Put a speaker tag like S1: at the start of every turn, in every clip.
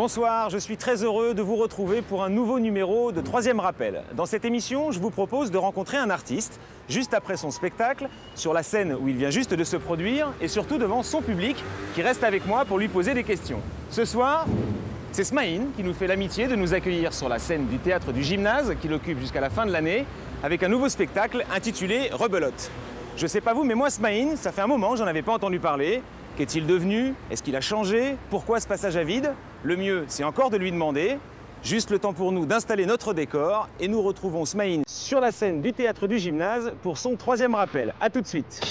S1: Bonsoir, je suis très heureux de vous retrouver pour un nouveau numéro de Troisième Rappel. Dans cette émission, je vous propose de rencontrer un artiste, juste après son spectacle, sur la scène où il vient juste de se produire, et surtout devant son public, qui reste avec moi pour lui poser des questions. Ce soir, c'est Smaïn qui nous fait l'amitié de nous accueillir sur la scène du théâtre du Gymnase, qu'il occupe jusqu'à la fin de l'année, avec un nouveau spectacle intitulé Rebelote. Je sais pas vous, mais moi, Smaïn, ça fait un moment, j'en avais pas entendu parler. Qu'est-il devenu? Est-ce qu'il a changé? Pourquoi ce passage à vide? Le mieux, c'est encore de lui demander. Juste le temps pour nous d'installer notre décor et nous retrouvons Smaïn sur la scène du théâtre du Gymnase pour son troisième rappel. A tout de suite.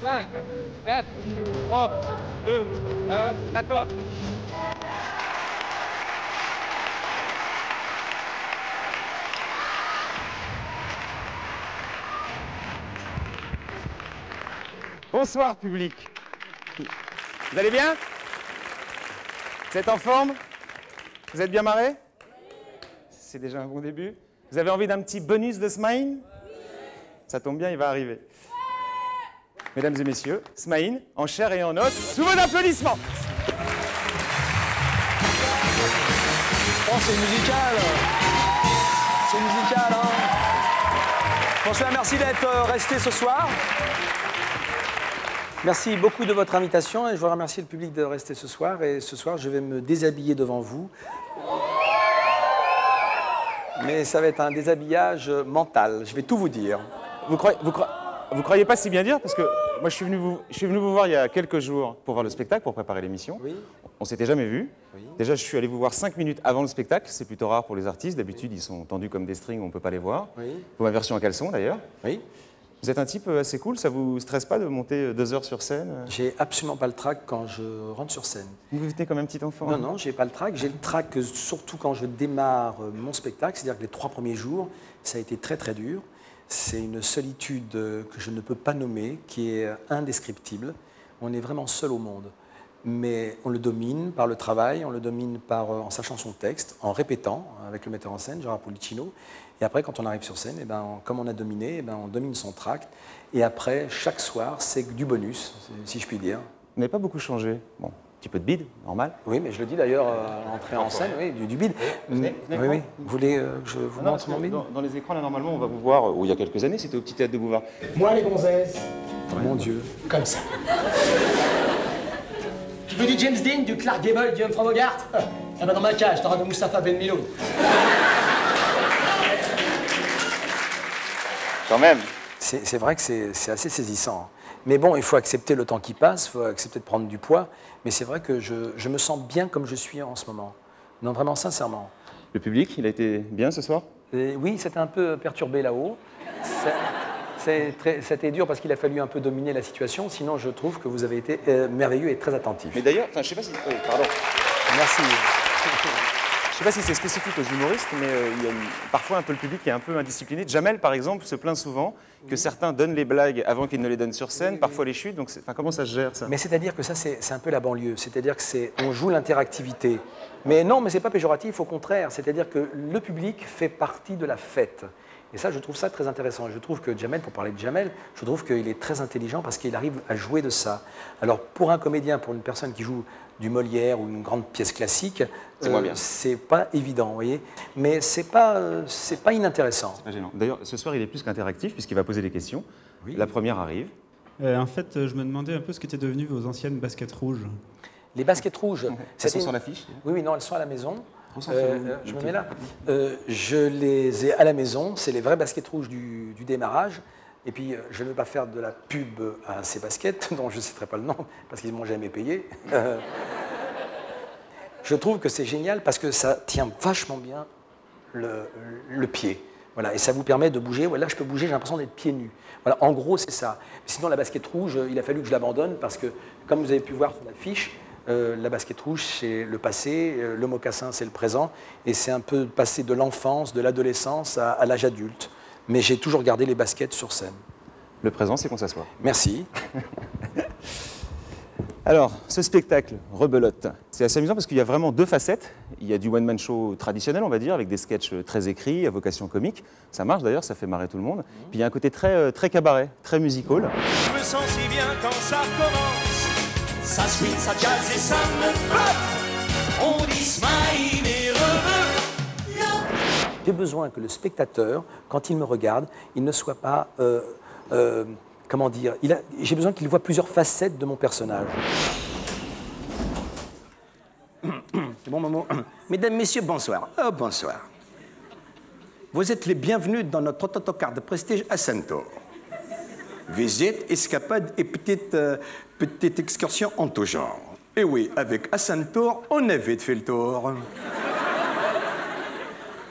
S2: Cinq, 4, 3, 2, 1, à toi.
S1: Bonsoir public. Vous allez bien? Vous êtes en forme? Vous êtes bien marrés? C'est déjà un bon début. Vous avez envie d'un petit bonus de Smaïn? Ça tombe bien, il va arriver. Mesdames et messieurs, Smaïn, en chair et en os, sous vos applaudissements.
S3: Oh, c'est musical. C'est musical, hein. Bonsoir, merci d'être resté ce soir. Merci beaucoup de votre invitation et je veux remercier le public de rester ce soir. Et ce soir, je vais me déshabiller devant vous. Mais ça va être un déshabillage mental, je vais tout vous dire.
S1: Vous croyez pas si bien dire? Parce que moi, je suis venu vous voir il y a quelques jours pour voir le spectacle, pour préparer l'émission.
S3: Oui.
S1: On s'était jamais vus.
S3: Oui.
S1: Déjà, je suis allé vous voir 5 minutes avant le spectacle. C'est plutôt rare pour les artistes. D'habitude, ils sont tendus comme des strings, on ne peut pas les voir.
S3: Oui.
S1: Pour ma version en caleçon, d'ailleurs.
S3: Oui.
S1: Vous êtes un type assez cool, ça vous stresse pas de monter 2 heures sur scène?
S3: J'ai absolument pas le trac quand je rentre sur scène.
S1: Vous venez comme un petit enfant?
S3: Non, non, j'ai pas le trac. J'ai le trac surtout quand je démarre mon spectacle, c'est-à-dire que les 3 premiers jours, ça a été très très dur. C'est une solitude que je ne peux pas nommer, qui est indescriptible. On est vraiment seul au monde. Mais on le domine par le travail, on le domine en sachant son texte, en répétant avec le metteur en scène, Gérard Policino. Et après, quand on arrive sur scène, comme on a dominé, on domine son tract. Et après, chaque soir, c'est du bonus, si je puis dire.
S1: Vous n'avez pas beaucoup changé. Bon, un petit peu de bide, normal.
S3: Oui, mais je le dis d'ailleurs à l'entrée en scène, oui, du bide. Oui, oui. Vous voulez que je vous montre mon bide?
S1: Dans les écrans, là, normalement, on va vous voir, il y a quelques années, c'était au Petit Théâtre de Bouvard.
S4: Moi, les gonzesses,
S3: Mon Dieu.
S4: comme ça. Tu veux du James Dean, du Clark Gable, du Humphrey Bogart? Ah bah dans ma cage, t'auras de Moustapha Ben Miloun.
S1: Quand même.
S3: C'est vrai que c'est assez saisissant. Mais bon, il faut accepter le temps qui passe, il faut accepter de prendre du poids. Mais c'est vrai que je me sens bien comme je suis en ce moment. Non, vraiment, sincèrement.
S1: Le public, il a été bien ce soir?
S3: Et oui, c'était un peu perturbé là-haut. C'était dur parce qu'il a fallu un peu dominer la situation. Sinon, je trouve que vous avez été merveilleux et très attentif.
S1: Mais d'ailleurs, je sais pas si... Oui, pardon.
S3: Merci.
S1: Je sais pas si c'est spécifique aux humoristes, mais il y a parfois un peu le public qui est un peu indiscipliné. Jamel, par exemple, se plaint souvent que certains donnent les blagues avant qu'ils ne les donnent sur scène, parfois les chutent. Donc, comment ça se gère, ça?
S3: Mais c'est-à-dire que ça, c'est un peu la banlieue. C'est-à-dire que on joue l'interactivité. Mais non, mais c'est pas péjoratif, au contraire. C'est-à-dire que le public fait partie de la fête. Et ça, je trouve ça très intéressant. Je trouve que Jamel, pour parler de Jamel, je trouve qu'il est très intelligent parce qu'il arrive à jouer de ça. Alors, pour un comédien, pour une personne qui joue du Molière ou une grande pièce classique, c'est pas évident, vous voyez. Mais c'est pas inintéressant.
S1: C'est pas gênant. D'ailleurs, ce soir, il est plus qu'interactif puisqu'il va poser des questions.
S3: Oui.
S1: La première arrive.
S5: En fait, je me demandais un peu ce qu'étaient devenues vos anciennes baskets rouges.
S3: Les baskets rouges...
S1: Elles sont sur l'affiche?
S3: Oui, non, elles sont à la maison. Je me mets là. Je les ai à la maison. C'est les vraies baskets rouges du démarrage. Et puis, je ne vais pas faire de la pub à ces baskets, dont je ne citerai pas le nom, parce qu'ils ne m'ont jamais payé. Je trouve que c'est génial parce que ça tient vachement bien le pied. Voilà, et ça vous permet de bouger. Voilà, je peux bouger, j'ai l'impression d'être pieds nus. Voilà, en gros, c'est ça. Sinon, la basket rouge, il a fallu que je l'abandonne parce que, comme vous avez pu voir sur l'affiche, la basket rouge, c'est le passé, le mocassin, c'est le présent, et c'est un peu passé de l'enfance, de l'adolescence à l'âge adulte. mais j'ai toujours gardé les baskets sur scène.
S1: Le présent, c'est qu'on s'assoit.
S3: Merci.
S1: Alors, ce spectacle, Rebelote, c'est assez amusant parce qu'il y a vraiment deux facettes. Il y a du one-man show traditionnel, on va dire, avec des sketchs très écrits, à vocation comique. Ça marche d'ailleurs, ça fait marrer tout le monde. Puis il y a un côté très cabaret, très musical.
S6: Je me sens si bien quand ça commence. Ça swing, ça jazz et ça me flotte. On dit smile et Rebelote.
S3: J'ai besoin que le spectateur, quand il me regarde, il ne soit pas... comment dire, j'ai besoin qu'il voit plusieurs facettes de mon personnage.
S7: C'est bon, maman. Mesdames, messieurs, bonsoir. Oh, bonsoir. Vous êtes les bienvenus dans notre autocar de prestige à Centaure. Visite, escapade et petite excursion en tout genre. Et oui, avec Centaure, on a vite fait le tour.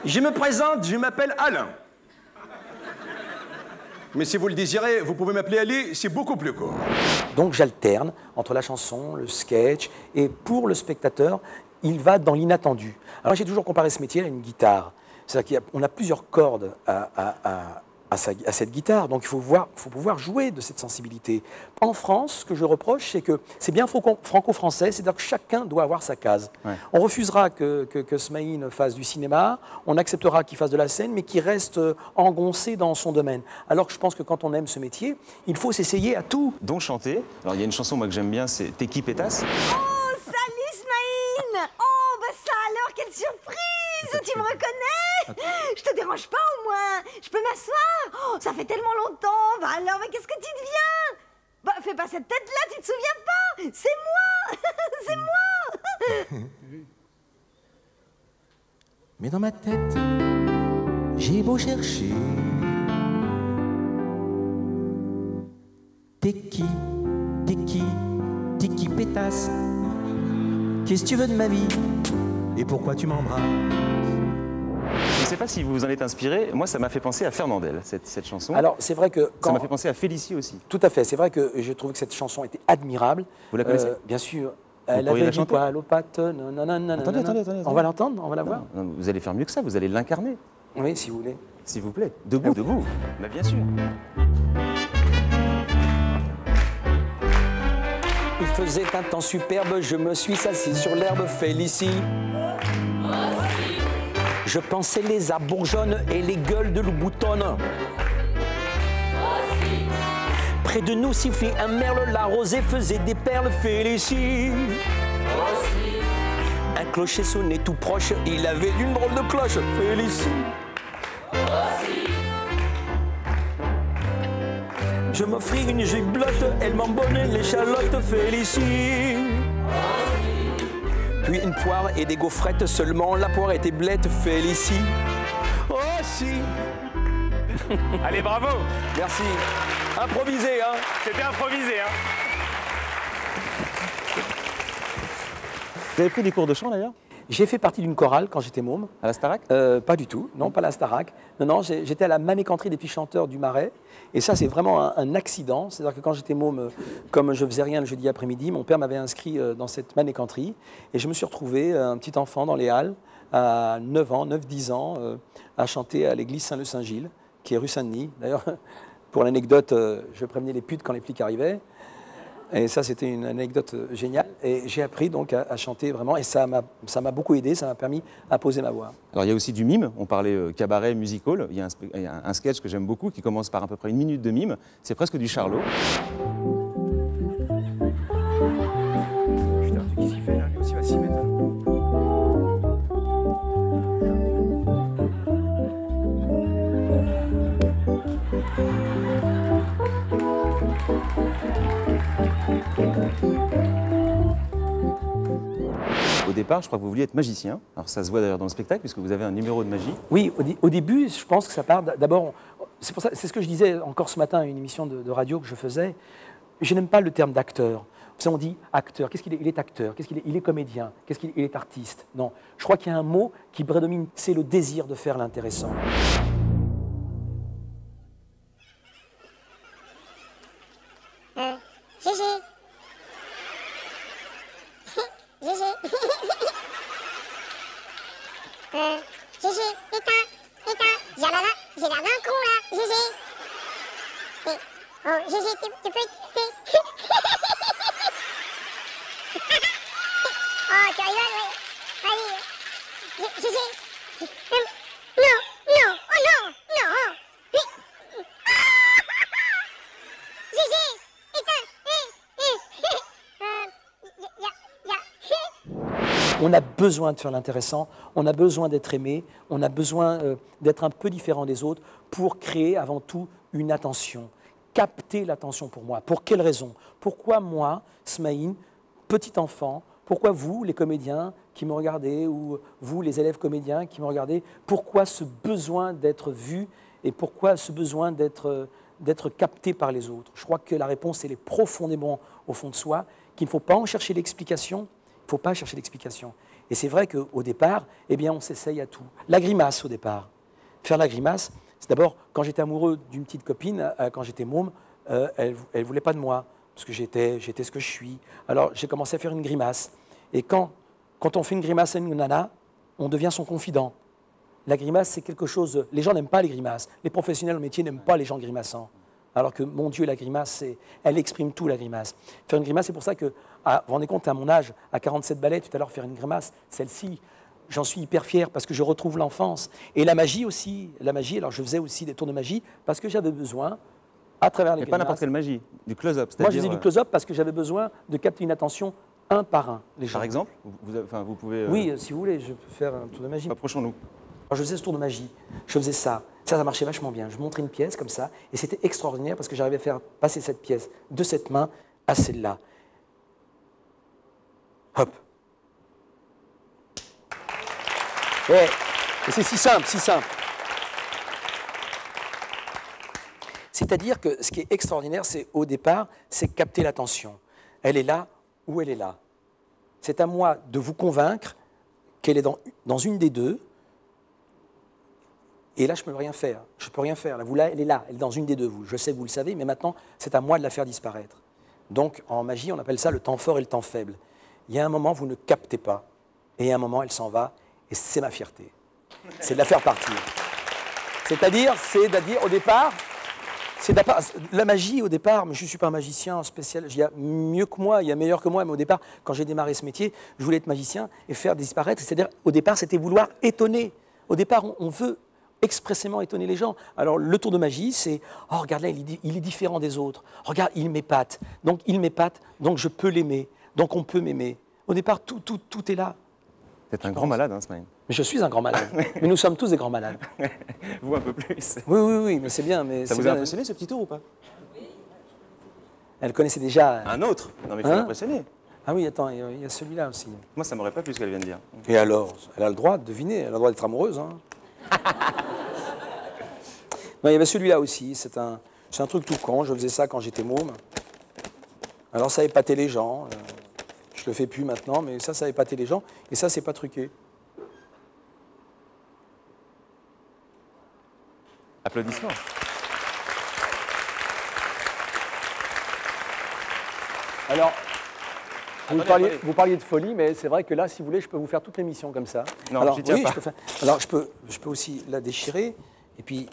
S7: Je me présente, je m'appelle Alain. Mais si vous le désirez, vous pouvez m'appeler Ali, c'est beaucoup plus court.
S3: Donc j'alterne entre la chanson, le sketch, et pour le spectateur, il va dans l'inattendu. Alors j'ai toujours comparé ce métier à une guitare. C'est-à-dire qu'on a plusieurs cordes à cette guitare, donc il faut pouvoir jouer de cette sensibilité. En France, ce que je reproche, c'est que c'est bien franco-français, c'est-à-dire que chacun doit avoir sa case. Ouais. On refusera que Smaïn fasse du cinéma, on acceptera qu'il fasse de la scène, mais qu'il reste engoncé dans son domaine. Alors que je pense que quand on aime ce métier, il faut s'essayer à tout.
S1: Donc chanter. Alors il y a une chanson moi que j'aime bien, c'est T'es qui pétasse.
S8: Oh, salut Smaïn. Oh, bah ça alors, quelle surprise. Tu me reconnais? Je te dérange pas au moins? Je peux m'asseoir? Oh, ça fait tellement longtemps. Bah alors, mais qu'est-ce que tu deviens? Bah, fais pas cette tête-là, tu te souviens pas? C'est moi. C'est moi.
S9: Mais dans ma tête, j'ai beau chercher. T'es qui? T'es qui? T'es qui pétasse? Qu'est-ce que tu veux de ma vie? Et pourquoi tu m'embrasses?
S1: Je ne sais pas si vous vous en êtes inspiré. Moi, ça m'a fait penser à Fernandel, cette chanson.
S3: Alors, c'est vrai que...
S1: Ça m'a fait penser à Félicie aussi.
S3: Tout à fait. C'est vrai que j'ai trouvé que cette chanson était admirable.
S1: Vous la connaissez?
S3: Bien sûr. Elle avait du poil aux pattes. Attendez. On va l'entendre? On va la voir?
S1: Non, vous allez faire mieux que ça. Vous allez l'incarner.
S3: Oui, si vous voulez.
S1: S'il vous plaît. Debout, debout. Bah, bien sûr.
S3: Il faisait un temps superbe, je me suis assis sur l'herbe, Félicie. Je pensais les arbres bourgeonnent et les gueules de loup boutonnent. Près de nous sifflait un merle, la rosée faisait des perles, Félicie. Un clocher sonnait tout proche, il avait une drôle de cloche, Félicie. Je m'offris une giblotte, elle m'embonnait l'échalote, Félicie. Puis une poire et des gaufrettes, seulement la poire était blette, Félicie. Oh si.
S1: Allez, bravo.
S3: Merci. Improvisé, hein.
S1: C'était improvisé, hein. Vous avez pris des cours de chant, d'ailleurs?
S3: J'ai fait partie d'une chorale quand j'étais môme.
S1: À la Starac?
S3: Pas du tout, non, pas à la Starac. Non, j'étais à la manécanterie des petits chanteurs du Marais. Et ça, c'est vraiment un accident. C'est-à-dire que quand j'étais môme, comme je faisais rien le jeudi après-midi, mon père m'avait inscrit dans cette manécanterie. Et je me suis retrouvé, un petit enfant dans les Halles, à 9-10 ans, à chanter à l'église Saint-Leu-Saint-Gilles, qui est rue Saint-Denis. D'ailleurs, pour l'anecdote, je prévenais les putes quand les flics arrivaient. Et ça, c'était une anecdote géniale. Et j'ai appris donc à chanter vraiment. Et ça m'a beaucoup aidé, ça m'a permis à poser ma voix.
S1: Alors, il y a aussi du mime. On parlait cabaret, musical. Il y a un sketch que j'aime beaucoup qui commence par à peu près 1 minute de mime. C'est presque du Charlot.
S3: Putain, qu'est-ce qu'il fait là? Lui aussi va s'y mettre.
S1: Au départ, je crois que vous vouliez être magicien. Alors ça se voit d'ailleurs dans le spectacle, puisque vous avez un numéro de magie.
S3: Oui, au début, je pense que ça part d'abord... C'est ce que je disais encore ce matin à une émission de radio que je faisais. Je n'aime pas le terme d'acteur. On dit acteur. Qu'est-ce qu'il est? Il est acteur. Qu'est-ce qu'il est? Il est comédien. Qu'est-ce qu'il est? Il est artiste. Non. Je crois qu'il y a un mot qui prédomine, c'est le désir de faire l'intéressant.
S10: Gégé. Gégé. Gégé, Péta. J'ai l'air d'un con, là, Gégé. Oh, Gégé, tu peux... Oh, tu rigoles, ouais. Allez. Gégé. Non, non, oh non, non. Gégé,
S3: On a besoin de faire l'intéressant, on a besoin d'être aimé, on a besoin d'être un peu différent des autres pour créer avant tout une attention. Capter l'attention pour moi. Pour quelle raison? Pourquoi moi, Smaïn, petit enfant, pourquoi vous, les comédiens qui me regardez, ou vous, les élèves comédiens qui me regardez, pourquoi ce besoin d'être vu et pourquoi ce besoin d'être capté par les autres? Je crois que la réponse, elle est profondément au fond de soi, qu'il ne faut pas en chercher l'explication. Il ne faut pas chercher l'explication. Et c'est vrai qu'au départ, eh bien, on s'essaye à tout. La grimace, au départ. Faire la grimace, c'est d'abord, quand j'étais amoureux d'une petite copine, quand j'étais môme, elle ne voulait pas de moi, parce que j'étais ce que je suis. Alors, j'ai commencé à faire une grimace. Et quand on fait une grimace à une nana, on devient son confident. La grimace, c'est quelque chose... Les gens n'aiment pas les grimaces. Les professionnels au métier n'aiment pas les gens grimaçants. Alors que, mon Dieu, la grimace, elle exprime tout, la grimace. Faire une grimace, c'est pour ça que, vous vous rendez compte, à mon âge, à 47 ballets, tout à l'heure, faire une grimace, celle-ci, j'en suis hyper fier parce que je retrouve l'enfance. Et la magie aussi, alors je faisais aussi des tours de magie parce que j'avais besoin, à travers les grimaces...
S1: pas n'importe quelle magie, du close-up.
S3: Moi, je faisais du close-up parce que j'avais besoin de capter une attention un par un, les gens.
S1: Par exemple, vous pouvez...
S3: Oui, si vous voulez, je peux faire un tour de magie.
S1: Approchons-nous.
S3: Alors, je faisais ce tour de magie, je faisais ça. Ça marchait vachement bien. Je montrais une pièce comme ça, et c'était extraordinaire parce que j'arrivais à faire passer cette pièce de cette main à celle-là. Hop. Et c'est si simple, si simple. C'est-à-dire que ce qui est extraordinaire, c'est au départ, c'est capter l'attention. Elle est là ou elle est là. C'est à moi de vous convaincre qu'elle est dans une des deux. Et là, je ne peux rien faire. Je ne peux rien faire. Là, elle est là, elle est dans une des deux. Je sais que vous le savez, mais maintenant, c'est à moi de la faire disparaître. Donc, en magie, on appelle ça le temps fort et le temps faible. Il y a un moment, vous ne captez pas. Et il y a un moment, elle s'en va. Et c'est ma fierté. C'est de la faire partir. C'est-à-dire, au départ, la magie, au départ, mais je ne suis pas un magicien spécial. Il y a mieux que moi, il y a meilleur que moi. Mais au départ, quand j'ai démarré ce métier, je voulais être magicien et faire disparaître. C'est-à-dire, au départ, c'était vouloir étonner. Au départ, on veut expressément étonner les gens. Alors, le tour de magie, c'est « Oh, regarde là, il est différent des autres. Regarde, il m'épate. Donc, il m'épate, donc je peux l'aimer. Donc, on peut m'aimer. » Au départ, tout est là.
S1: Vous êtes un grand malade, hein, Smaïn.
S3: Mais je suis un grand malade. Mais nous sommes tous des grands malades.
S1: Vous, un peu plus.
S3: Oui, mais c'est bien. Mais
S1: ça vous a impressionné, ce petit tour, ou pas?
S3: Elle connaissait déjà...
S1: Un autre? Non, mais il faut l'impressionner.
S3: Ah oui, attends, il y a celui-là aussi.
S1: Moi, ça m'aurait pas plu ce qu'elle vient de dire.
S3: Et alors? Elle a le droit de deviner, elle a le droit d'être amoureuse. Hein. Non, il y avait celui-là aussi, c'est un truc tout con, je faisais ça quand j'étais môme. Alors ça épatait les gens, je le fais plus maintenant, mais ça épatait les gens, et ça, c'est pas truqué.
S1: Applaudissements.
S3: Alors, vous parliez de folie, mais c'est vrai que là, si vous voulez, je peux vous faire toute l'émission comme ça.
S1: Non,
S3: alors,
S1: j'y tiens
S3: oui,
S1: pas.
S3: Alors, je peux aussi la déchirer, et puis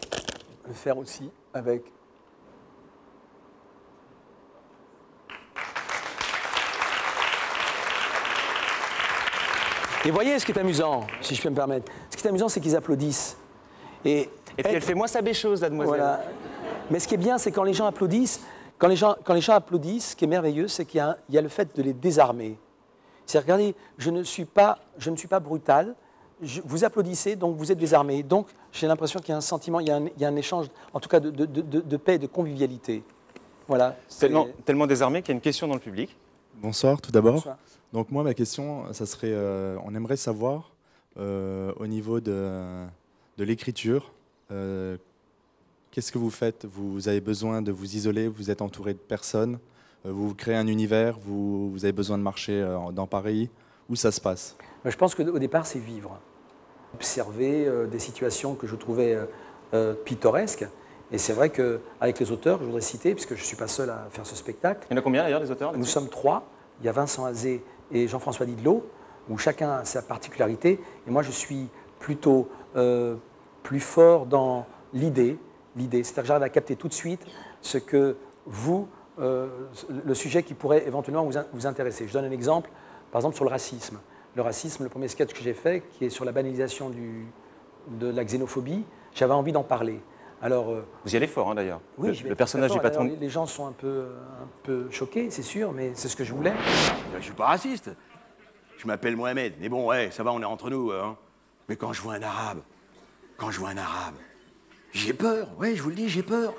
S3: le faire aussi avec... Et voyez ce qui est amusant, si je peux me permettre. Ce qui est amusant, c'est qu'ils applaudissent.
S1: Et puis elle fait moins sa béchose, la demoiselle. Voilà.
S3: Mais ce qui est bien, c'est quand les gens applaudissent, quand les gens applaudissent, ce qui est merveilleux, c'est qu'il y a le fait de les désarmer. C'est, regardez, je ne suis pas brutal, vous applaudissez, donc vous êtes désarmé. Donc, j'ai l'impression qu'il y a un sentiment, il y a un échange, en tout cas, de paix et de convivialité. Voilà.
S1: Tellement désarmé qu'il y a une question dans le public.
S11: Bonsoir, tout d'abord. Donc moi, ma question, ça serait, on aimerait savoir, au niveau de l'écriture, qu'est-ce que vous faites? Vous avez besoin de vous isoler, vous êtes entouré de personnes, vous créez un univers, vous avez besoin de marcher dans Paris. Où ça se passe?
S3: Je pense qu'au départ, c'est vivre. Observer des situations que je trouvais pittoresques. Et c'est vrai qu'avec les auteurs, je voudrais citer, puisque je ne suis pas seul à faire ce spectacle.
S1: Il y en a combien d'ailleurs, des auteurs?
S3: Nous sommes 3. Il y a Vincent Azé et Jean-François Didlot, où chacun a sa particularité. Et moi, je suis plutôt plus fort dans l'idée. C'est-à-dire que j'arrive à capter tout de suite ce que vous, le sujet qui pourrait éventuellement vous intéresser. Je donne un exemple, par exemple sur le racisme. Le racisme, le premier sketch que j'ai fait, qui est sur la banalisation de la xénophobie, j'avais envie d'en parler. Alors,
S1: vous y allez fort, hein, d'ailleurs.
S3: Oui,
S1: le personnage du patron.
S3: Les gens sont un peu choqués, c'est sûr, mais c'est ce que je voulais.
S12: Je suis pas raciste. Je m'appelle Mohamed. Mais bon, ouais, ça va, on est entre nous. Hein. Mais quand je vois un arabe, j'ai peur. Ouais, je vous le dis, j'ai peur.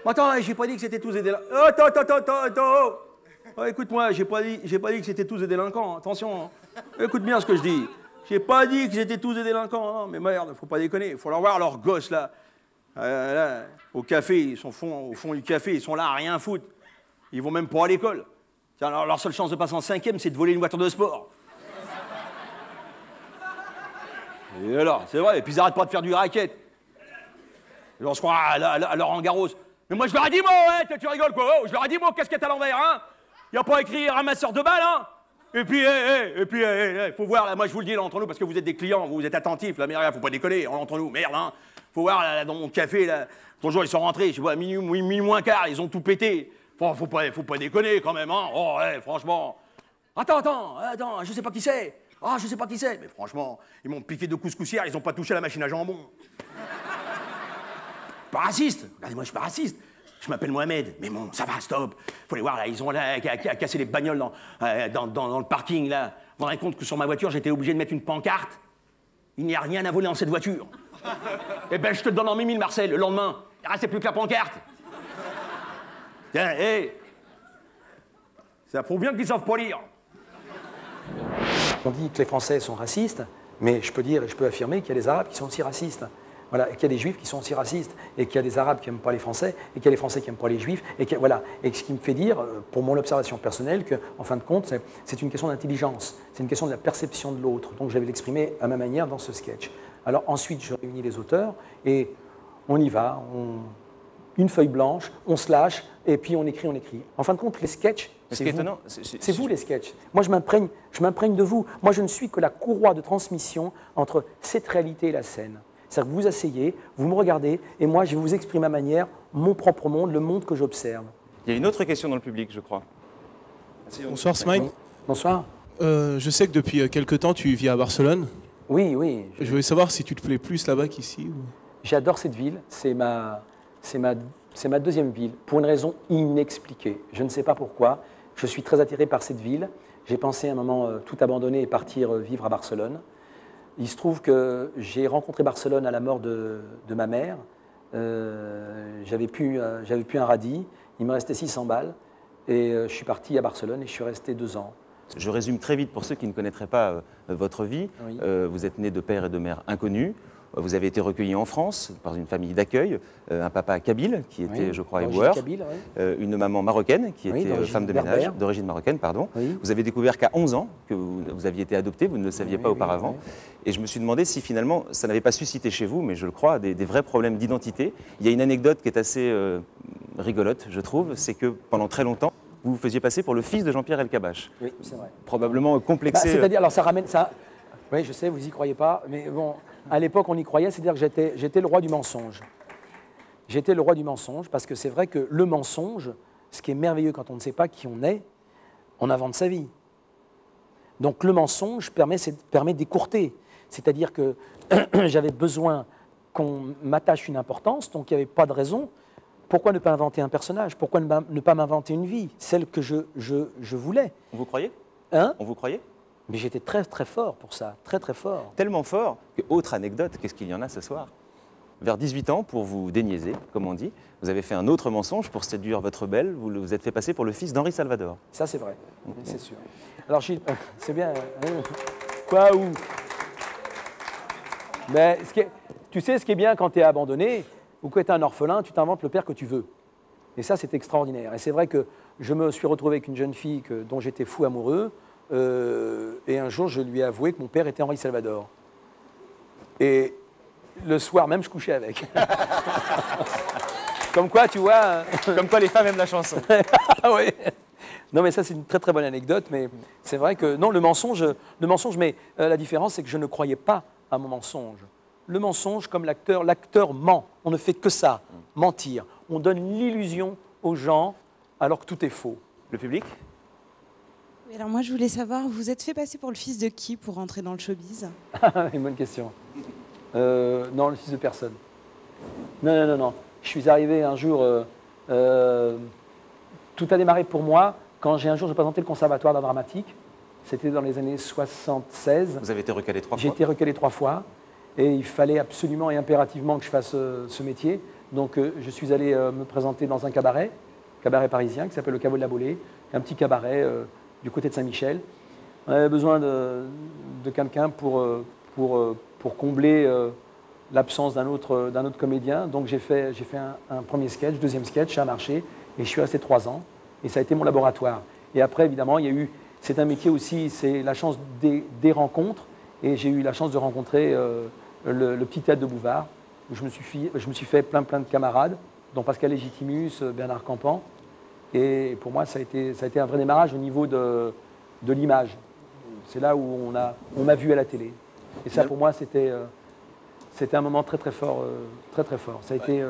S12: Attends, j'ai pas dit que c'était tous des délinquants. Attends. Ouais, écoute-moi, j'ai pas dit que c'était tous des délinquants. Attention. Hein. Écoute bien ce que je dis. J'ai pas dit que c'était tous des délinquants. Hein. Mais merde, faut pas déconner. Faut leur voir leurs gosses, là. Là, au café, ils sont au fond du café, ils sont là à rien foutre. Ils vont même pas à l'école. Tiens, leur seule chance de passer en 5e, c'est de voler une voiture de sport. Et alors, c'est vrai, et puis ils arrêtent pas de faire du racket. Et on se croit à Laurent Garros. Mais moi je leur ai dit, moi, ouais, tu rigoles quoi, oh, je leur ai dit, moi, casquette à l'envers, hein. Y a pas écrit ramasseur de balles, hein. Et puis, faut voir, là, moi je vous le dis là entre nous, parce que vous êtes des clients, vous êtes attentifs, là, mais regarde, faut pas déconner, entre nous, merde, hein. Faut voir, là, dans mon café, là, l'autre jour, ils sont rentrés, je vois, à minuit moins quart, ils ont tout pété. Faut pas déconner, quand même, hein. Oh, ouais, franchement. Attends, je sais pas qui c'est. Ah, je sais pas qui c'est. Mais franchement, ils m'ont piqué de couscoussière, ils ont pas touché la machine à jambon. Pas raciste. Regardez-moi, je suis pas raciste. Je m'appelle Mohamed. Mais bon, ça va, stop. Faut les voir, là, ils ont là, cassé les bagnoles dans le parking, là. Vous vous rendez compte que sur ma voiture, j'étais obligé de mettre une pancarte. Il n'y a rien à voler dans cette voiture. Eh ben, je te le donne en 1000, Marcel, le lendemain. Il ne restait plus que la pancarte. Tiens, ça prouve bien qu'ils savent pas lire.
S3: On dit que les Français sont racistes, mais je peux dire et je peux affirmer qu'il y a des Arabes qui sont aussi racistes. Voilà, et qu'il y a des Juifs qui sont aussi racistes, et qu'il y a des Arabes qui n'aiment pas les Français, et qu'il y a des Français qui n'aiment pas les Juifs, et voilà. Et ce qui me fait dire, pour mon observation personnelle, qu'en fin de compte, c'est une question d'intelligence, c'est une question de la perception de l'autre. Donc je vais l'exprimer à ma manière dans ce sketch. Alors ensuite, je réunis les auteurs, et on y va, une feuille blanche, on se lâche, et puis on écrit. En fin de compte, les sketchs, c'est vous les sketchs. Moi, je m'imprègne de vous. Moi, je ne suis que la courroie de transmission entre cette réalité et la scène. C'est-à-dire que vous asseyez, vous me regardez, et moi, je vais vous exprimer à ma manière mon propre monde, le monde que j'observe.
S1: Il y a une autre question dans le public, je crois.
S13: Bonsoir, Smile.
S3: Bonsoir.
S13: Je sais que depuis quelque temps, tu vis à Barcelone.
S3: Oui.
S13: Je voulais savoir si tu te plais plus là-bas qu'ici. Ou...
S3: J'adore cette ville. C'est ma deuxième ville, pour une raison inexpliquée. Je ne sais pas pourquoi. Je suis très attiré par cette ville. J'ai pensé à un moment tout abandonner et partir vivre à Barcelone. Il se trouve que j'ai rencontré Barcelone à la mort de ma mère. J'avais plus un radis. Il me restait 600 balles. Et je suis parti à Barcelone et je suis resté 2 ans.
S1: Je résume très vite pour ceux qui ne connaîtraient pas votre vie.
S3: Oui.
S1: Vous êtes né de père et de mère inconnus. Vous avez été recueilli en France par une famille d'accueil, un papa kabyle qui était, je crois, éboueur, une maman marocaine qui était femme de ménage, d'origine marocaine, pardon. Oui. Vous avez découvert qu'à 11 ans que vous aviez été adopté, vous ne le saviez pas auparavant. Et je me suis demandé si finalement ça n'avait pas suscité chez vous, mais je le crois, des vrais problèmes d'identité. Il y a une anecdote qui est assez rigolote, je trouve, c'est que pendant très longtemps, vous vous faisiez passer pour le fils de Jean-Pierre Elkabbach.
S3: Oui, c'est vrai.
S1: Probablement complexé.
S3: C'est-à-dire, alors ça ramène ça. Oui, je sais, vous n'y croyez pas, mais bon, à l'époque, on y croyait, c'est-à-dire que j'étais le roi du mensonge. J'étais le roi du mensonge, parce que c'est vrai que le mensonge, ce qui est merveilleux quand on ne sait pas qui on est, on invente sa vie. Donc le mensonge permet d'écourter. C'est-à-dire que j'avais besoin qu'on m'attache une importance, donc il n'y avait pas de raison. Pourquoi ne pas inventer un personnage? Pourquoi ne pas m'inventer une vie? Celle que je voulais.
S1: On vous croyait?
S3: Hein?
S1: On vous croyait?
S3: Mais j'étais très très fort pour ça, très très fort.
S1: Tellement fort que, autre anecdote, qu'est-ce qu'il y en a ce soir? Vers 18 ans, pour vous déniaiser, comme on dit, vous avez fait un autre mensonge pour séduire votre belle, vous vous êtes fait passer pour le fils d'Henri Salvador.
S3: Ça c'est vrai, c'est sûr. Alors Gilles, c'est bien... Quoi, où? Mais tu sais ce qui est bien quand tu es abandonné, ou que tu es un orphelin, tu t'inventes le père que tu veux. Et ça c'est extraordinaire. Et c'est vrai que je me suis retrouvé avec une jeune fille dont j'étais fou amoureux, et un jour, je lui ai avoué que mon père était Henri Salvador. Et le soir même, je couchais avec. Comme quoi, tu vois...
S1: Comme quoi, les femmes aiment la chanson.
S3: Oui. Non, mais ça, c'est une très très bonne anecdote. Mais c'est vrai que... Non, le mensonge mais la différence, c'est que je ne croyais pas à mon mensonge. le mensonge comme l'acteur ment. On ne fait que ça, mentir. On donne l'illusion aux gens alors que tout est faux.
S1: Le public?
S14: Oui, alors moi, je voulais savoir, vous êtes fait passer pour le fils de qui pour rentrer dans le showbiz?
S3: Une bonne question. Non, le fils de personne. Non. Je suis arrivé un jour... tout a démarré pour moi quand un jour j'ai présenté le conservatoire d'art dramatique. C'était dans les années 76.
S1: Vous avez été recalé 3 fois?
S3: J'ai été recalé 3 fois. Et il fallait absolument et impérativement que je fasse ce métier. Donc je suis allé me présenter dans un cabaret parisien qui s'appelle le Caveau de la Bolée, un petit cabaret du côté de Saint-Michel. On avait besoin de quelqu'un pour combler l'absence d'un autre comédien. Donc j'ai fait un premier sketch, deuxième sketch, ça a marché. Et je suis resté 3 ans. Et ça a été mon laboratoire. Et après, évidemment, c'est un métier aussi, c'est la chance des rencontres. Et j'ai eu la chance de rencontrer le petit théâtre de Bouvard, où je me suis fait plein de camarades, dont Pascal Légitimus, Bernard Campan. Et pour moi, ça a été un vrai démarrage au niveau de l'image. C'est là où on m'a vu à la télé. Et ça, pour moi, c'était un moment très fort. Ça a été...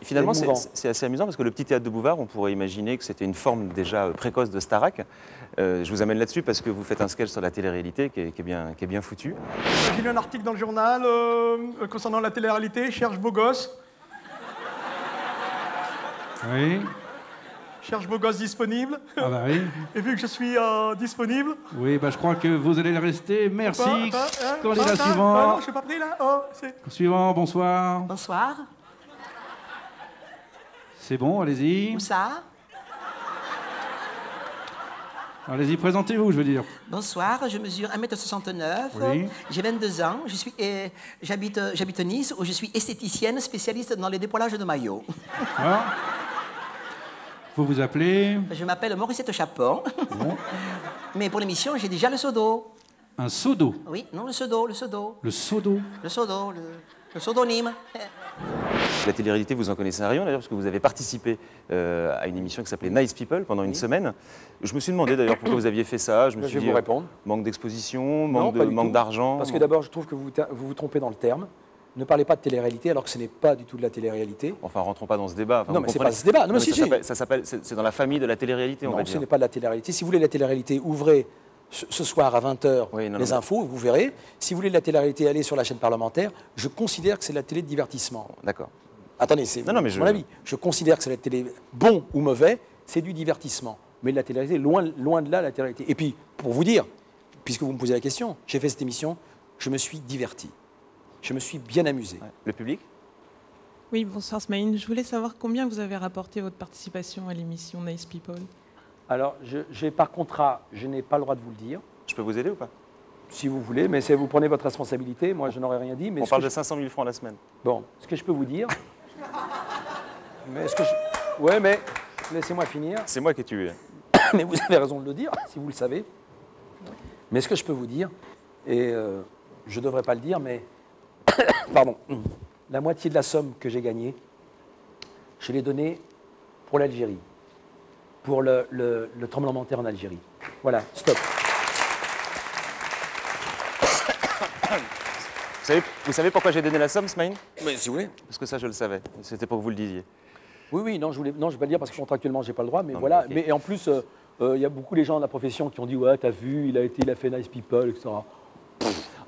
S1: Finalement, c'est assez amusant parce que le petit théâtre de Bouvard, on pourrait imaginer que c'était une forme déjà précoce de Starac. Je vous amène là-dessus parce que vous faites un sketch sur la télé-réalité qui est bien foutu.
S15: J'ai lu un article dans le journal concernant la télé-réalité, cherche beau gosse.
S16: Oui.
S15: Cherche beau gosse disponible.
S16: Ah bah oui.
S15: Et vu que je suis disponible...
S16: Oui, bah je crois que vous allez le rester. Merci. Candidat
S15: non,
S16: suivant.
S15: Non, je suis pas pris là. Oh,
S16: suivant, bonsoir.
S17: Bonsoir.
S16: C'est bon, allez-y.
S17: Où ça?
S16: Allez-y, présentez-vous, je veux dire.
S17: Bonsoir, je mesure 1m69,
S16: oui.
S17: J'ai 22 ans, j'habite Nice où je suis esthéticienne spécialiste dans les dépoilages de maillots.
S16: Ah. Vous vous appelez?
S17: Je m'appelle Mauricette Chapon.
S16: Bon.
S17: Mais pour l'émission, j'ai déjà le seau d'eau.
S16: Un seau d'eau?
S17: Oui, non, le seau d'eau.
S16: Le seau d'eau?
S17: Le seau d'eau, le pseudonyme.
S1: La télé-réalité, vous en connaissez un rayon d'ailleurs, parce que vous avez participé à une émission qui s'appelait Nice People pendant une semaine. Je me suis demandé d'ailleurs pourquoi vous aviez fait ça. Je
S3: vais vous répondre.
S1: Manque d'exposition, manque d'argent.
S3: Parce que d'abord, je trouve que vous vous trompez dans le terme. Ne parlez pas de télé-réalité alors que ce n'est pas du tout de la télé-réalité.
S1: Enfin, rentrons pas dans ce débat. Enfin,
S3: non, mais c'est pas ce débat. Non, mais
S1: c'est dans la famille de la télé-réalité, on va dire.
S3: Non, ce n'est pas de la télé-réalité. Si vous voulez de la télé-réalité, ouvrez ce soir à 20h les infos, vous verrez. Si vous voulez de la télé-réalité, allez sur la chaîne parlementaire. Je considère que c'est de la télé de divertissement.
S1: D'accord.
S3: Attendez, c'est mon avis. Je considère que c'est la télé, bon ou mauvais, c'est du divertissement. Mais de la télé-réalité, loin de là, la télé-réalité. Et puis, pour vous dire, puisque vous me posez la question, j'ai fait cette émission, je me suis diverti. Je me suis bien amusé.
S1: Ouais. Le public?
S18: Oui, bonsoir Smaïn. Je voulais savoir combien vous avez rapporté votre participation à l'émission Nice People.
S3: Alors, par contrat, je n'ai pas le droit de vous le dire.
S1: Je peux vous aider ou pas?
S3: Si vous voulez, mais si vous prenez votre responsabilité, moi je n'aurais rien dit. Mais
S1: on parle de 500 000 francs la semaine.
S3: Bon, ce que je peux vous dire... Ouais, mais laissez-moi finir.
S1: C'est moi qui ai tué.
S3: Mais vous avez raison de le dire, si vous le savez. Mais ce que je peux vous dire, et je ne devrais pas le dire, mais... Pardon. La moitié de la somme que j'ai gagnée, je l'ai donnée pour l'Algérie. Pour le tremblement de terre en Algérie. Voilà, stop.
S1: Vous savez pourquoi j'ai donné la somme, Smaïn?
S3: Mais si vous voulez.
S1: Parce que ça, je le savais. C'était pour que vous le disiez.
S3: Oui, non, je ne vais pas le dire parce que contractuellement, je n'ai pas le droit. Mais non, voilà. Okay. Mais en plus, il y a beaucoup de gens de la profession qui ont dit « Ouais, t'as vu, il a fait Nice People, etc. »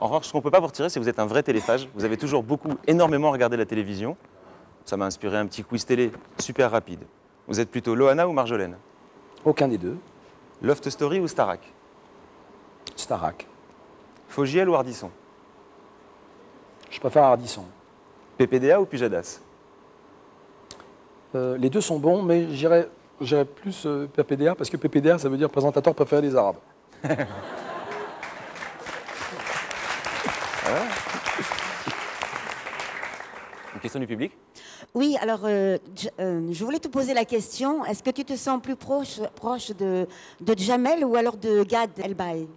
S1: En revanche, ce qu'on ne peut pas vous retirer, c'est que vous êtes un vrai téléphage. Vous avez toujours énormément regardé la télévision. Ça m'a inspiré un petit quiz télé super rapide. Vous êtes plutôt Loana ou Marjolaine?
S3: Aucun des deux.
S1: Loft Story ou Starac?
S3: Starac.
S1: Fogiel ou Ardisson?
S3: Je préfère Ardisson.
S1: PPDA ou Pujadas?
S3: Les deux sont bons, mais j'irais plus PPDA, parce que PPDA, ça veut dire présentateur préféré des Arabes.
S1: Une question du public?
S8: Oui, alors je voulais te poser la question, est-ce que tu te sens plus proche de Jamel ou alors de Gad Elmaleh?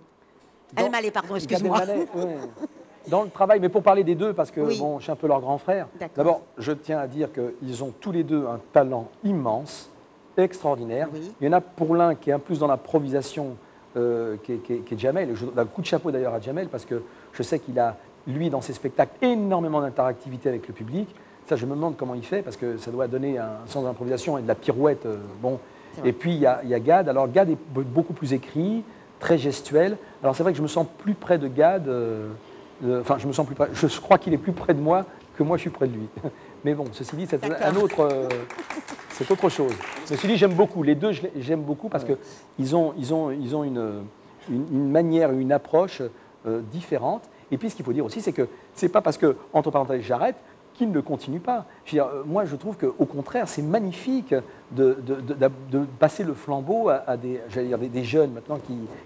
S8: Elmaleh, pardon, excuse-moi.
S3: Ouais. Dans le travail, mais pour parler des deux, parce que bon, je suis un peu leur grand frère. D'abord, je tiens à dire qu'ils ont tous les deux un talent immense, extraordinaire. Oui. Il y en a pour l'un qui est un plus dans l'improvisation, qui est Jamel. Je donne un coup de chapeau d'ailleurs à Jamel, parce que je sais qu'il a lui, dans ses spectacles, énormément d'interactivité avec le public. Ça, je me demande comment il fait, parce que ça doit donner un sens d'improvisation et de la pirouette. Bon. Et puis, il y a Gad. Alors, Gad est beaucoup plus écrit, très gestuel. Alors, c'est vrai que je me sens plus près de Gad. Enfin, je me sens plus près. Je crois qu'il est plus près de moi que moi, je suis près de lui. Mais bon, ceci dit, c'est c'est autre chose. Ceci dit, j'aime beaucoup. Les deux, j'aime beaucoup parce qu'ils ont une manière, une approche différente. Et puis, ce qu'il faut dire aussi, c'est que c'est pas parce que, entre parenthèses, j'arrête, qu'ils ne continuent pas. Je veux dire, moi, je trouve qu'au contraire, c'est magnifique de passer le flambeau à des jeunes maintenant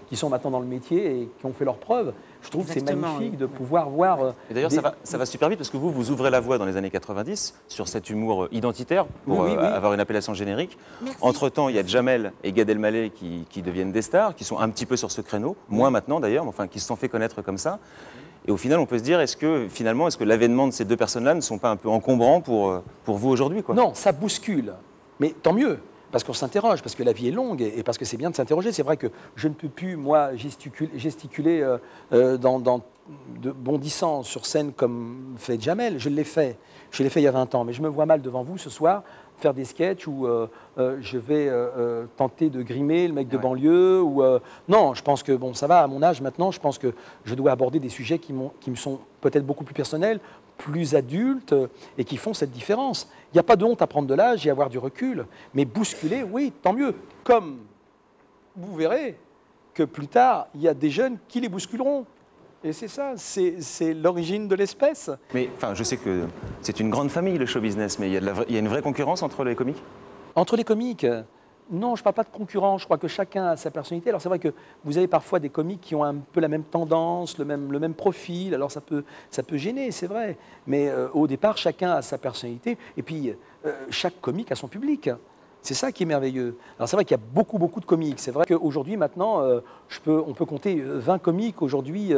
S3: qui sont maintenant dans le métier et qui ont fait leurs preuves. Je trouve que c'est magnifique de pouvoir voir...
S1: Et d'ailleurs, ça va super vite parce que vous ouvrez la voie dans les années 90 sur cet humour identitaire pour avoir une appellation générique. Entre-temps, il y a Jamel et Gad Elmaleh qui deviennent des stars, qui sont un petit peu sur ce créneau, moins maintenant d'ailleurs, mais enfin qui se sont fait connaître comme ça. Et au final, on peut se dire, est-ce que l'avènement de ces deux personnes-là ne sont pas un peu encombrants pour vous aujourd'hui, quoi?
S3: Non, ça bouscule. Mais tant mieux, parce qu'on s'interroge, parce que la vie est longue et parce que c'est bien de s'interroger. C'est vrai que je ne peux plus, moi, gesticuler bondissant sur scène comme fait Jamel. Je l'ai fait il y a 20 ans, mais je me vois mal devant vous ce soir faire des sketchs où je vais tenter de grimer le mec de banlieue. Non, je pense que, bon, ça va, à mon âge maintenant, je pense que je dois aborder des sujets qui me sont peut-être beaucoup plus personnels, plus adultes, et qui font cette différence. Il n'y a pas de honte à prendre de l'âge et à avoir du recul, mais bousculer, oui, tant mieux. Comme vous verrez que plus tard, il y a des jeunes qui les bousculeront. Et c'est ça, c'est l'origine de l'espèce.
S1: Mais enfin, je sais que c'est une grande famille, le show business, mais il y a une vraie concurrence entre les comiques?
S3: Entre les comiques? Non, je ne parle pas de concurrence. Je crois que chacun a sa personnalité. Alors c'est vrai que vous avez parfois des comiques qui ont un peu la même tendance, le même profil. Alors ça peut gêner, c'est vrai. Mais au départ, chacun a sa personnalité. Et puis, chaque comique a son public. C'est ça qui est merveilleux. Alors c'est vrai qu'il y a beaucoup de comiques. C'est vrai qu'aujourd'hui, maintenant, on peut compter 20 comiques aujourd'hui,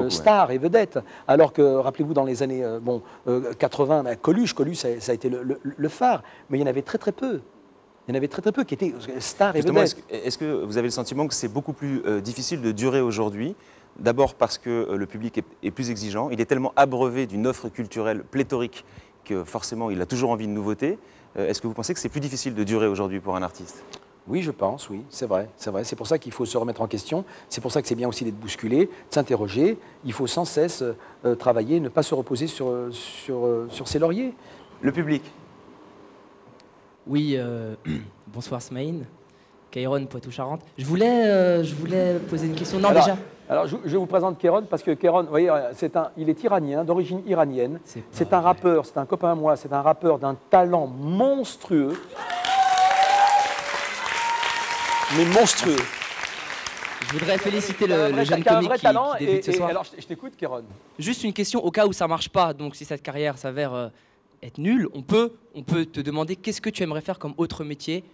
S3: stars et vedettes. Alors que, rappelez-vous, dans les années 80, Coluche, ça a été le phare. Mais il y en avait très peu. Il y en avait très peu qui étaient stars et vedettes.
S1: Est-ce que vous avez le sentiment que c'est beaucoup plus difficile de durer aujourd'hui? D'abord parce que le public est plus exigeant. Il est tellement abreuvé d'une offre culturelle pléthorique que forcément, il a toujours envie de nouveautés. Est-ce que vous pensez que c'est plus difficile de durer aujourd'hui pour un artiste?
S3: Oui, je pense, oui, c'est vrai. C'est pour ça qu'il faut se remettre en question. C'est pour ça que c'est bien aussi d'être bousculé, de s'interroger. Il faut sans cesse travailler, ne pas se reposer sur ses lauriers.
S1: Le public?
S19: Oui, bonsoir Smaïn, Kairon, Poitou-Charentes. Je voulais poser une question. Non, déjà.
S3: Alors, je vous présente Kairon parce que Kairon, vous voyez, il est iranien, d'origine iranienne. C'est un rappeur, c'est un copain à moi, c'est un rappeur d'un talent monstrueux. Mais monstrueux.
S19: Je voudrais féliciter le jeune comique qui débute ce soir.
S3: Alors, je t'écoute, Kairon.
S19: Juste une question, au cas où ça marche pas, donc si cette carrière s'avère être nulle, on peut te demander qu'est-ce que tu aimerais faire comme autre métier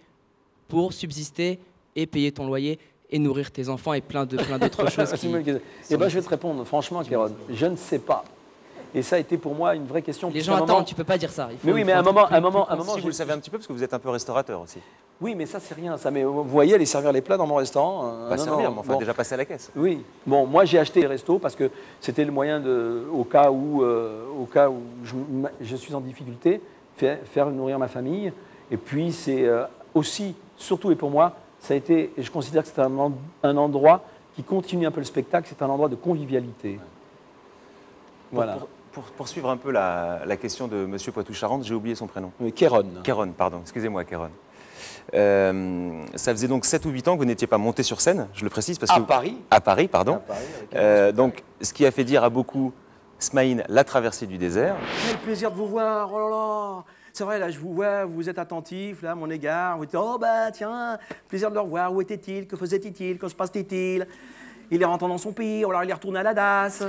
S19: pour subsister et payer ton loyer et nourrir tes enfants et plein d'autres choses.
S3: Eh ben, je vais te répondre, franchement, Kairon, je ne sais pas. Et ça a été pour moi une vraie question.
S19: Les gens attendent, tu peux pas dire ça.
S3: Mais oui, mais à un moment,
S1: si vous le savez un petit peu, parce que vous êtes un peu restaurateur aussi.
S3: Oui, mais ça, c'est rien. Ça, mais vous voyez, aller servir les plats dans mon restaurant.
S1: Servir, mais enfin, déjà passer à la caisse.
S3: Oui. Bon, moi, j'ai acheté les restos parce que c'était le moyen au cas où je suis en difficulté, faire nourrir ma famille. Et puis, c'est aussi, surtout et pour moi, ça a été, et je considère que c'est un endroit qui continue un peu le spectacle, c'est un endroit de convivialité. Voilà.
S1: Pour poursuivre un peu la question de M. Poitou-Charentes, j'ai oublié son prénom.
S3: Oui, Kairon.
S1: Kairon, pardon, excusez-moi, Kairon. Ça faisait donc 7 ou 8 ans que vous n'étiez pas monté sur scène, je le précise. Parce que
S3: Paris.
S1: À Paris, pardon. Donc, ce qui a fait dire à beaucoup, Smaïn, la traversée du désert.
S7: Quel plaisir de vous voir, oh là là. C'est vrai, là, je vous vois, vous êtes attentif, là, à mon égard. Vous dites, oh, bah, tiens, plaisir de le revoir. Où était-il? Que faisait-il? Que se passe-t-il? Il est rentré dans son pays, alors il est retourné à la DAS.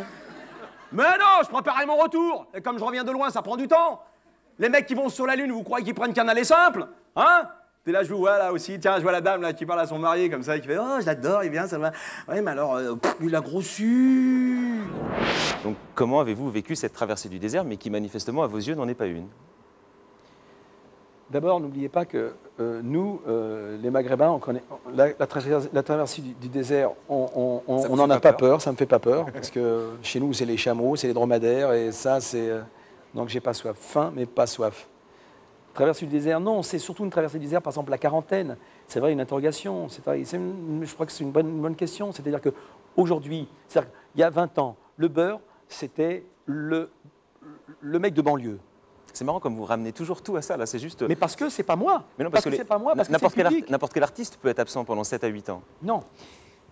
S7: Mais non, je préparais mon retour. Et comme je reviens de loin, ça prend du temps. Les mecs qui vont sur la Lune, vous croyez qu'ils prennent qu'un aller simple? Hein? Et là, je vous vois, là, aussi. Tiens, je vois la dame, là, qui parle à son mari, comme ça, qui fait, oh, je l'adore, il vient, ça va. Ouais, mais alors, il a grossu.
S1: Donc, comment avez-vous vécu cette traversée du désert, mais qui, manifestement, à vos yeux, n'en est pas une?
S3: D'abord, n'oubliez pas que nous, les Maghrébins, on connaît la traversée du désert, on n'en a pas peur, ça ne me fait pas peur, parce que chez nous, c'est les chameaux, c'est les dromadaires, et ça, c'est... donc, j'ai pas soif. Faim, mais pas soif. Traversée du désert, non, c'est surtout une traversée du désert, par exemple, la quarantaine. C'est vrai, une interrogation. Je crois que c'est une bonne question. C'est-à-dire qu'aujourd'hui, il y a 20 ans, le beurre, c'était le mec de banlieue.
S1: C'est marrant comme vous ramenez toujours tout à ça, là, c'est juste...
S3: Mais parce que c'est pas moi.
S1: Mais non, parce que
S3: c'est pas moi, parce que c'est public.
S1: N'importe quel artiste peut être absent pendant 7 à 8 ans.
S3: Non,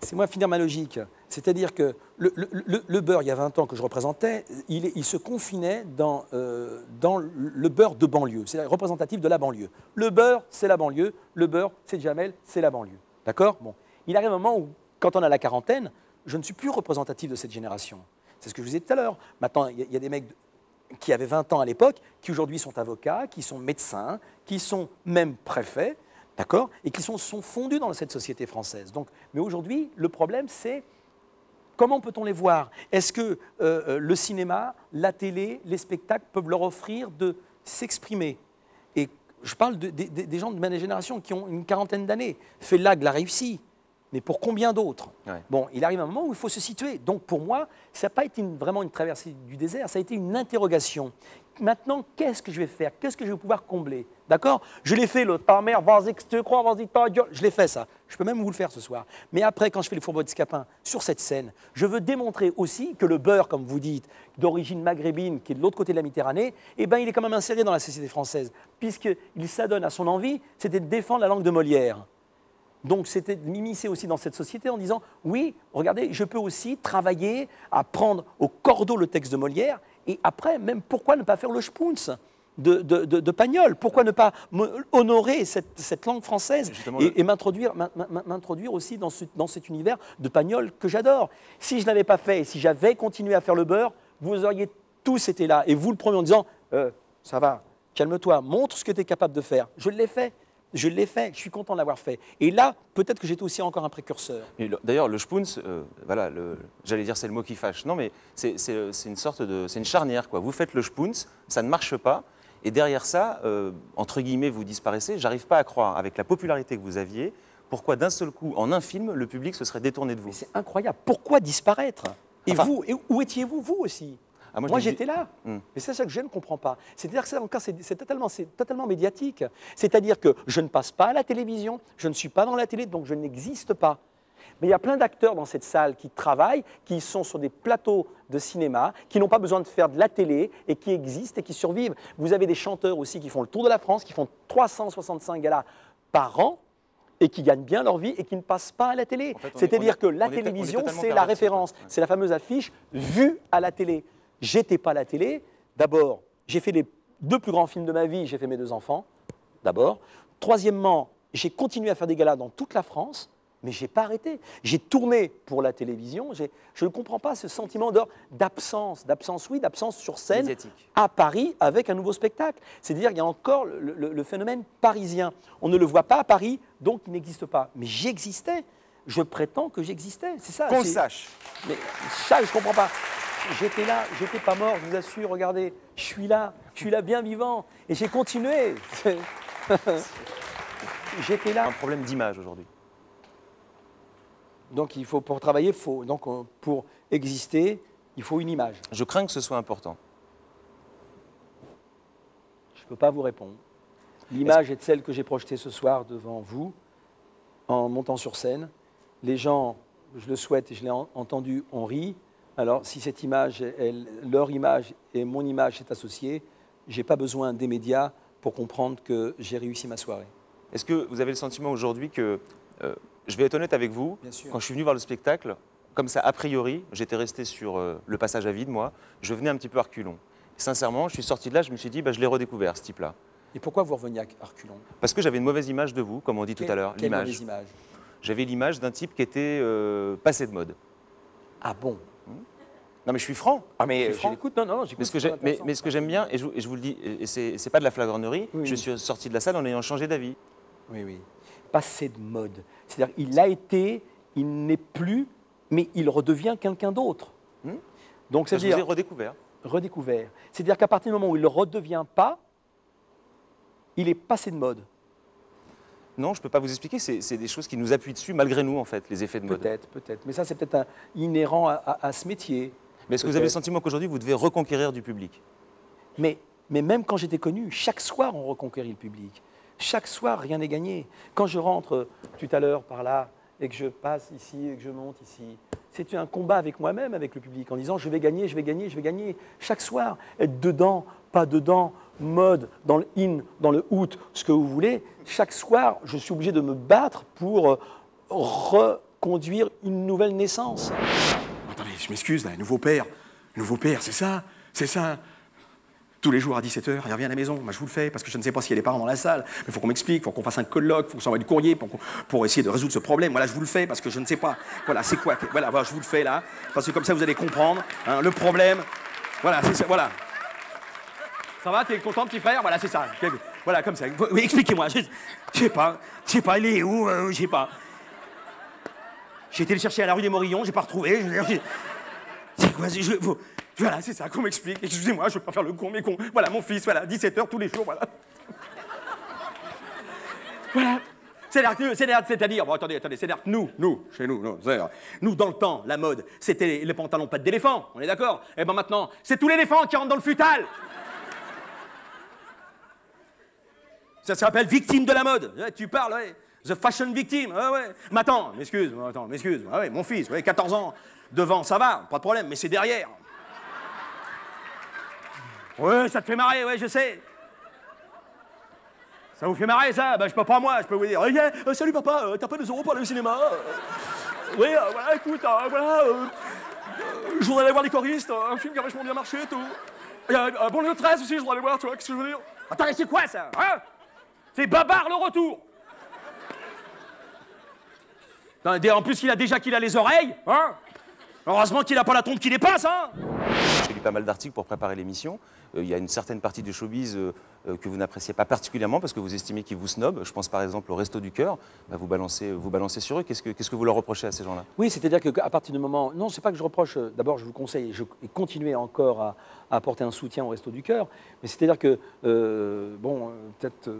S3: c'est moi finir ma logique. C'est-à-dire que le beurre, il y a 20 ans que je représentais, il se confinait dans le beurre de banlieue, c'est représentatif de la banlieue. Le beurre, c'est la banlieue, le beurre, c'est Jamel, c'est la banlieue. D'accord? Bon. Il arrive un moment où, quand on a la quarantaine, je ne suis plus représentatif de cette génération. C'est ce que je vous disais tout à l'heure. Maintenant, il y a des mecs qui avaient 20 ans à l'époque, qui aujourd'hui sont avocats, qui sont médecins, qui sont même préfets, d'accord, et qui sont fondus dans cette société française. Donc, mais aujourd'hui, le problème, c'est comment peut-on les voir? Est-ce que le cinéma, la télé, les spectacles peuvent leur offrir de s'exprimer? Et je parle des gens de ma génération qui ont une quarantaine d'années. Fellag l'a réussi. Mais pour combien d'autres? Bon, il arrive un moment où il faut se situer. Donc pour moi, ça n'a pas été vraiment une traversée du désert, ça a été une interrogation. Maintenant, qu'est-ce que je vais faire? Qu'est-ce que je vais pouvoir combler? D'accord? Je l'ai fait, l'autre. Ta mère, vas-y, que je te crois, vas-y, ta gueule. Je l'ai fait, ça. Je peux même vous le faire ce soir. Mais après, quand je fais les Fourbeaux de Scapin sur cette scène, je veux démontrer aussi que le beurre, comme vous dites, d'origine maghrébine, qui est de l'autre côté de la Méditerranée, eh ben, il est quand même inséré dans la société française, puisqu'il s'adonne à son envie, c'était de défendre la langue de Molière. Donc, c'était de m'immiscer aussi dans cette société en disant, oui, regardez, je peux aussi travailler à prendre au cordeau le texte de Molière, et après, même, pourquoi ne pas faire le Spunz de Pagnol? Pourquoi ne pas honorer cette langue française et m'introduire aussi dans cet univers de Pagnol que j'adore? Si je ne l'avais pas fait, et si j'avais continué à faire le beurre, vous auriez tous été là, et vous le premier en disant, ça va, calme-toi, montre ce que tu es capable de faire. Je l'ai fait. Je l'ai fait, je suis content de l'avoir fait. Et là, peut-être que j'étais aussi encore un précurseur.
S1: D'ailleurs, le Spunz, voilà, j'allais dire c'est le mot qui fâche. Non, mais c'est une sorte de, c'est une charnière, quoi. Vous faites le Spunz, ça ne marche pas, et derrière ça, entre guillemets, vous disparaissez. J'arrive pas à croire, avec la popularité que vous aviez, pourquoi d'un seul coup, en un film, le public se serait détourné de vous.
S3: C'est incroyable. Pourquoi disparaître? Et enfin, vous, où étiez-vous, vous aussi? Moi, j'étais là. Mais c'est ça que je ne comprends pas. C'est-à-dire que c'est totalement médiatique. C'est-à-dire que je ne passe pas à la télévision, je ne suis pas dans la télé, donc je n'existe pas. Mais il y a plein d'acteurs dans cette salle qui travaillent, qui sont sur des plateaux de cinéma, qui n'ont pas besoin de faire de la télé et qui existent et qui survivent. Vous avez des chanteurs aussi qui font le tour de la France, qui font 365 galas par an et qui gagnent bien leur vie et qui ne passent pas à la télé. En fait, c'est-à-dire que la télévision, c'est la référence. C'est la fameuse affiche vue à la télé. J'étais pas à la télé. D'abord, j'ai fait les 2 plus grands films de ma vie, j'ai fait mes 2 enfants, d'abord. Troisièmement, j'ai continué à faire des galas dans toute la France, mais je n'ai pas arrêté. J'ai tourné pour la télévision. Je ne comprends pas ce sentiment d'absence, oui, d'absence sur scène médiatique. À Paris avec un nouveau spectacle. C'est-à-dire qu'il y a encore le phénomène parisien. On ne le voit pas à Paris, donc il n'existe pas. Mais j'existais. Je prétends que j'existais. C'est ça.
S1: Qu'on le sache.
S3: Mais ça, je ne comprends pas. J'étais là, j'étais pas mort, je vous assure, regardez, je suis là bien vivant, et j'ai continué. J'étais là.
S1: Un problème d'image aujourd'hui.
S3: Donc il faut, pour travailler, pour exister, il faut une image.
S1: Je crains que ce soit important.
S3: Je ne peux pas vous répondre. L'image est celle que j'ai projetée ce soir devant vous, en montant sur scène. Les gens, je le souhaite et je l'ai entendu, on rit. Alors, si cette image, leur image et mon image est associée, je n'ai pas besoin des médias pour comprendre que j'ai réussi ma soirée.
S1: Est-ce que vous avez le sentiment aujourd'hui que, je vais être honnête avec vous, quand je suis venu voir le spectacle, comme ça, a priori, j'étais resté sur le passage à vide, moi, je venais un petit peu à reculons. Et sincèrement, je suis sorti de là, je me suis dit, je l'ai redécouvert, ce type-là.
S3: Et pourquoi vous reveniez à reculons?
S1: Parce que j'avais une mauvaise image de vous, comme on dit tout à l'heure, l'image. J'avais l'image d'un type qui était passé de mode.
S3: Ah bon?
S1: Non mais je suis franc.
S3: Ah mais j'écoute, non, j'écoute.
S1: Mais ce que j'aime bien, et je vous le dis, et c'est pas de la flagornerie, je suis sorti de la salle en ayant changé d'avis.
S3: Oui, oui. Passer de mode. C'est-à-dire, il a été, il n'est plus, mais il redevient quelqu'un d'autre. Donc, c'est-à-dire.
S1: Je vous ai redécouvert.
S3: Redécouvert. C'est-à-dire qu'à partir du moment où il ne redevient pas, il est passé de mode.
S1: Non, je ne peux pas vous expliquer, c'est des choses qui nous appuient dessus, malgré nous, en fait, les effets de mode.
S3: Peut-être. Mais ça, c'est peut-être inhérent à ce métier.
S1: Mais est-ce que vous avez le sentiment qu'aujourd'hui, vous devez reconquérir du public?
S3: Mais même quand j'étais connu, chaque soir, on reconquérit le public. Chaque soir, rien n'est gagné. Quand je rentre tout à l'heure par là, et que je passe ici, et que je monte ici, c'est un combat avec moi-même, avec le public, en disant je vais gagner, je vais gagner, je vais gagner. Chaque soir, être dedans, pas dedans, mode, dans le in, dans le out, ce que vous voulez. Chaque soir, je suis obligé de me battre pour reconduire une nouvelle naissance.
S7: Attendez, je m'excuse, là, nouveau père, c'est ça, c'est ça. Tous les jours à 17h, il revient à la maison. Moi, je vous le fais parce que je ne sais pas s'il y a des parents dans la salle. Mais il faut qu'on m'explique, il faut qu'on fasse un colloque, il faut qu'on s'envoie du courrier pour essayer de résoudre ce problème. Voilà, je vous le fais parce que je ne sais pas. Voilà, c'est quoi? Voilà, je vous le fais là. Parce que comme ça, vous allez comprendre hein, le problème. Voilà, c'est ça. Voilà. Ça va, t'es content, petit frère? Voilà, c'est ça. Voilà, comme ça. Oui, expliquez-moi. Je sais pas, il est où? Je sais pas. J'ai été le chercher à la rue des Morillons, j'ai pas retrouvé. C'est quoi? Voilà, c'est ça, qu'on m'explique. Excusez-moi, je ne veux pas faire le con, mais con. Voilà, mon fils, voilà, 17h tous les jours, voilà. Voilà. C'est-à-dire, bon, attendez, c'est-à-dire que nous, chez nous, nous, dans le temps, la mode, c'était les pantalons pattes d'éléphant, on est d'accord? Et ben maintenant, c'est tout l'éléphant qui rentre dans le futal. Ça s'appelle victime de la mode. Ouais, tu parles, ouais. The fashion victim, ouais. Mais attends, m'excuse. Ouais, mon fils, ouais, 14 ans, devant, ça va, pas de problème, mais c'est derrière. Ouais, ça te fait marrer, ouais, je sais. Ça vous fait marrer, ça? Ben, je peux pas, moi, je peux vous dire. Salut, papa, t'as pas 2 € pour aller au cinéma? Oui, voilà, écoute, voilà. Je voudrais aller voir Les Choristes, un film qui a vachement bien marché et tout. Il y a Banlieue 13 aussi, je voudrais aller voir, tu vois, qu'est-ce que je veux dire? Attends, mais c'est quoi, ça? Hein? C'est Babar le retour. En plus, il a déjà qu'il a les oreilles, hein? Heureusement qu'il a pas la trompe qui dépasse, hein?
S1: J'ai lu pas mal d'articles pour préparer l'émission. Il y a une certaine partie du showbiz que vous n'appréciez pas particulièrement parce que vous estimez qu'ils vous snobent. Je pense par exemple au Resto du Cœur. Bah, vous balancez sur eux. Qu'est-ce que vous leur reprochez à ces gens-là?
S3: Oui, c'est-à-dire qu'à partir du moment... Non, c'est pas que je reproche. D'abord, je vous conseille et continuer encore à apporter un soutien au Resto du Cœur. Mais c'est-à-dire que, peut-être,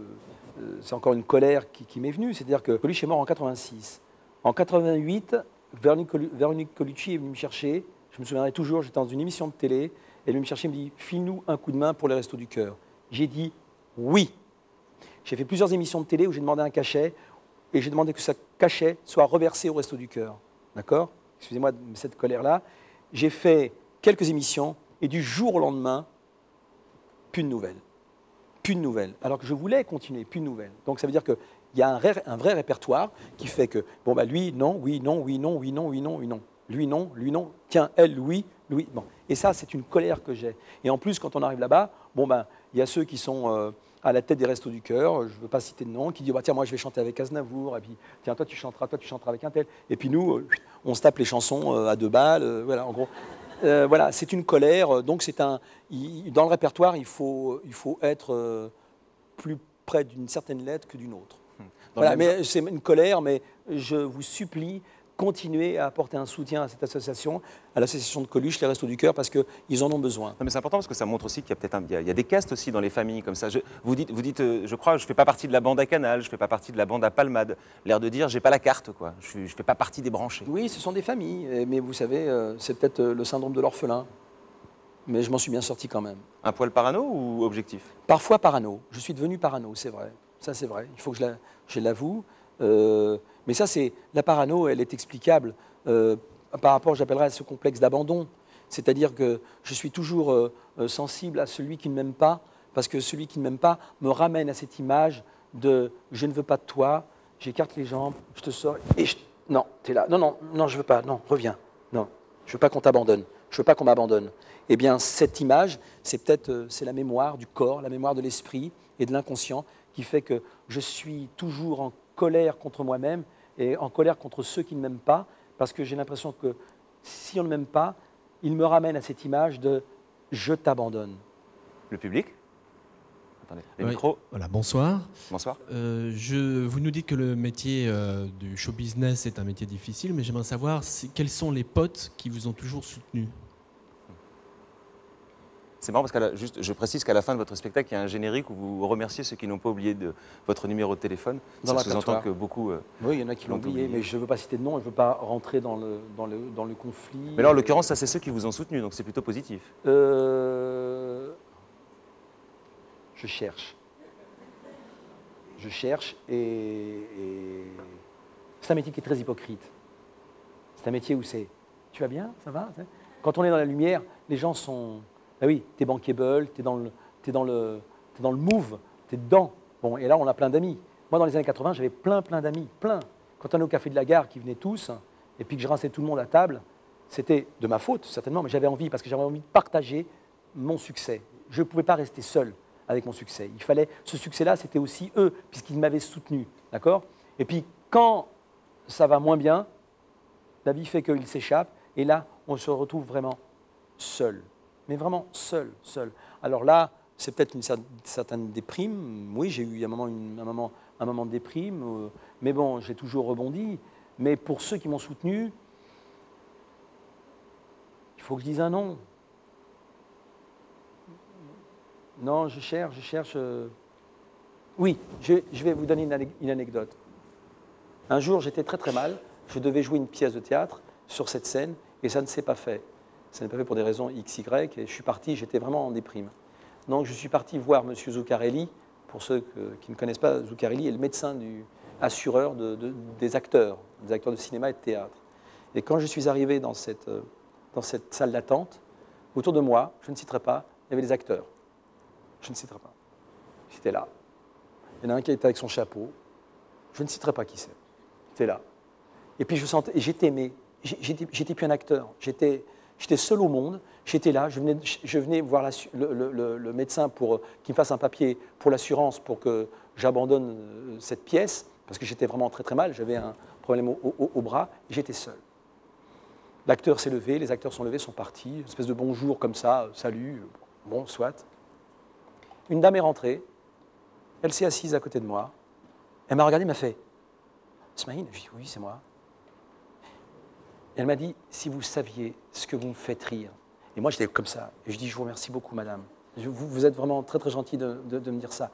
S3: c'est encore une colère qui m'est venue. C'est-à-dire que Coluche est mort en 86. En 88, Véronique Colucci est venue me chercher. Je me souviendrai toujours, j'étais dans une émission de télé. Elle est venue me chercher, elle me dit « File-nous un coup de main pour les Restos du Cœur ». J'ai dit oui. J'ai fait plusieurs émissions de télé où j'ai demandé un cachet et j'ai demandé que ce cachet soit reversé au Resto du Cœur. D'accord? Excusez-moi de cette colère-là. J'ai fait quelques émissions et du jour au lendemain, plus de nouvelles. Plus de nouvelles. Alors que je voulais continuer, plus de nouvelles. Donc ça veut dire qu'il y a un vrai répertoire qui fait que, bon, bah lui, non, oui, non, oui, non, oui, non, oui, non, oui, non. Lui, non, lui, non. Tiens, elle, oui, lui, bon. Et ça, c'est une colère que j'ai. Et en plus, quand on arrive là-bas, bon, ben, il y a ceux qui sont à la tête des Restos du Cœur, je ne veux pas citer de nom, qui disent, bah, tiens, moi, je vais chanter avec Aznavour, et puis, tiens, toi, tu chanteras avec un tel. Et puis nous, on se tape les chansons à 2 balles, voilà, en gros. Voilà, c'est une colère. Donc, dans le répertoire, il faut être plus près d'une certaine lettre que d'une autre. Voilà, mais c'est une colère, mais je vous supplie, continuer à apporter un soutien à cette association, à l'association de Coluche, les Restos du Cœur, parce qu'ils en ont besoin.
S1: Non, mais c'est important parce que ça montre aussi qu'il y a peut-être il y a des castes aussi dans les familles comme ça. Vous dites, je crois, je ne fais pas partie de la bande à Canal, je ne fais pas partie de la bande à Palmade. L'air de dire, j'ai pas la carte, quoi. Je ne fais pas partie des branchés.
S3: Oui, ce sont des familles, mais vous savez, c'est peut-être le syndrome de l'orphelin. Mais je m'en suis bien sorti quand même.
S1: Un poil parano ou objectif?
S3: Parfois parano. Je suis devenu parano, c'est vrai. Ça, c'est vrai. Il faut que je l'avoue. Mais ça, la parano, elle est explicable par rapport, j'appellerais, à ce complexe d'abandon. C'est-à-dire que je suis toujours sensible à celui qui ne m'aime pas, parce que celui qui ne m'aime pas me ramène à cette image de « je ne veux pas de toi, j'écarte les jambes, je te sors, et non, tu es là, non, je veux pas, non, reviens, non, je veux pas qu'on t'abandonne, je veux pas qu'on m'abandonne ». Eh bien, cette image, c'est la mémoire du corps, la mémoire de l'esprit et de l'inconscient qui fait que je suis toujours en colère contre moi-même et en colère contre ceux qui ne m'aiment pas, parce que j'ai l'impression que si on ne m'aime pas, il me ramène à cette image de « je t'abandonne ».
S1: Le public? Attendez, les
S20: oui.
S1: micros.
S20: Voilà, bonsoir.
S1: Bonsoir.
S20: Vous nous dites que le métier du show business est un métier difficile, mais j'aimerais savoir quels sont les potes qui vous ont toujours soutenu.
S1: C'est marrant parce que juste, je précise qu'à la fin de votre spectacle, il y a un générique où vous remerciez ceux qui n'ont pas oublié votre numéro de téléphone.
S3: Dans
S1: Ça sous-entend
S3: l'abattoir.
S1: que beaucoup.
S3: Oui, il y en a qui l'ont oublié, mais je ne veux pas citer de nom, je ne veux pas rentrer dans le conflit.
S1: Mais là, en l'occurrence, ça, c'est ceux qui vous ont soutenu, donc c'est plutôt positif.
S3: Je cherche. Je cherche et c'est un métier qui est très hypocrite. C'est un métier où c'est « tu vas bien, ça va ?» Quand on est dans la lumière, les gens sont... Ah oui, t'es bankable, t'es dans le move, t'es dedans. Bon, et là, on a plein d'amis. Moi, dans les années 80, j'avais plein d'amis, plein. Quand on est au Café de la Gare, qui venaient tous, et puis que je rinçais tout le monde à table, c'était de ma faute, certainement, mais j'avais envie, parce que j'avais envie de partager mon succès. Je ne pouvais pas rester seul avec mon succès. Il fallait, ce succès-là, c'était aussi eux, puisqu'ils m'avaient soutenu, d'accord? Et puis, quand ça va moins bien, la vie fait qu'il s'échappe, et là, on se retrouve vraiment seul. Mais vraiment seul. Alors là, c'est peut-être une certaine déprime. Oui, j'ai eu un moment de déprime, mais bon, j'ai toujours rebondi. Mais pour ceux qui m'ont soutenu, il faut que je dise un nom. Non, je cherche. Oui, je vais vous donner une anecdote. Un jour, j'étais très mal. Je devais jouer une pièce de théâtre sur cette scène et ça ne s'est pas fait. Ça n'est pas fait pour des raisons X, Y. Et je suis parti, j'étais vraiment en déprime. Donc, je suis parti voir M. Zuccarelli. Pour ceux qui ne connaissent pas, Zuccarelli est le médecin assureur des acteurs de cinéma et de théâtre. Et quand je suis arrivé dans cette salle d'attente, autour de moi, je ne citerai pas, il y avait des acteurs. Je ne citerai pas. C'était là. Il y en a un qui était avec son chapeau. Je ne citerai pas qui c'est. C'était là. Et puis je sentais, et j'étais aimé. J'étais plus un acteur. J'étais seul au monde. J'étais là. Je venais voir le médecin pour qu'il me fasse un papier pour l'assurance pour que j'abandonne cette pièce parce que j'étais vraiment très mal. J'avais un problème au bras. Et j'étais seul. L'acteur s'est levé. Les acteurs sont levés, sont partis. Une espèce de bonjour comme ça. Salut. Bon, soit. Une dame est rentrée. Elle s'est assise à côté de moi. Elle m'a regardé, m'a fait « Smaïn ?» Je dis « Oui, c'est moi. » Elle m'a dit « Si vous saviez ce que vous me faites rire. » Et moi, j'étais comme ça. Et je dis « Je vous remercie beaucoup, madame. Vous êtes vraiment très, très gentil de me dire ça. »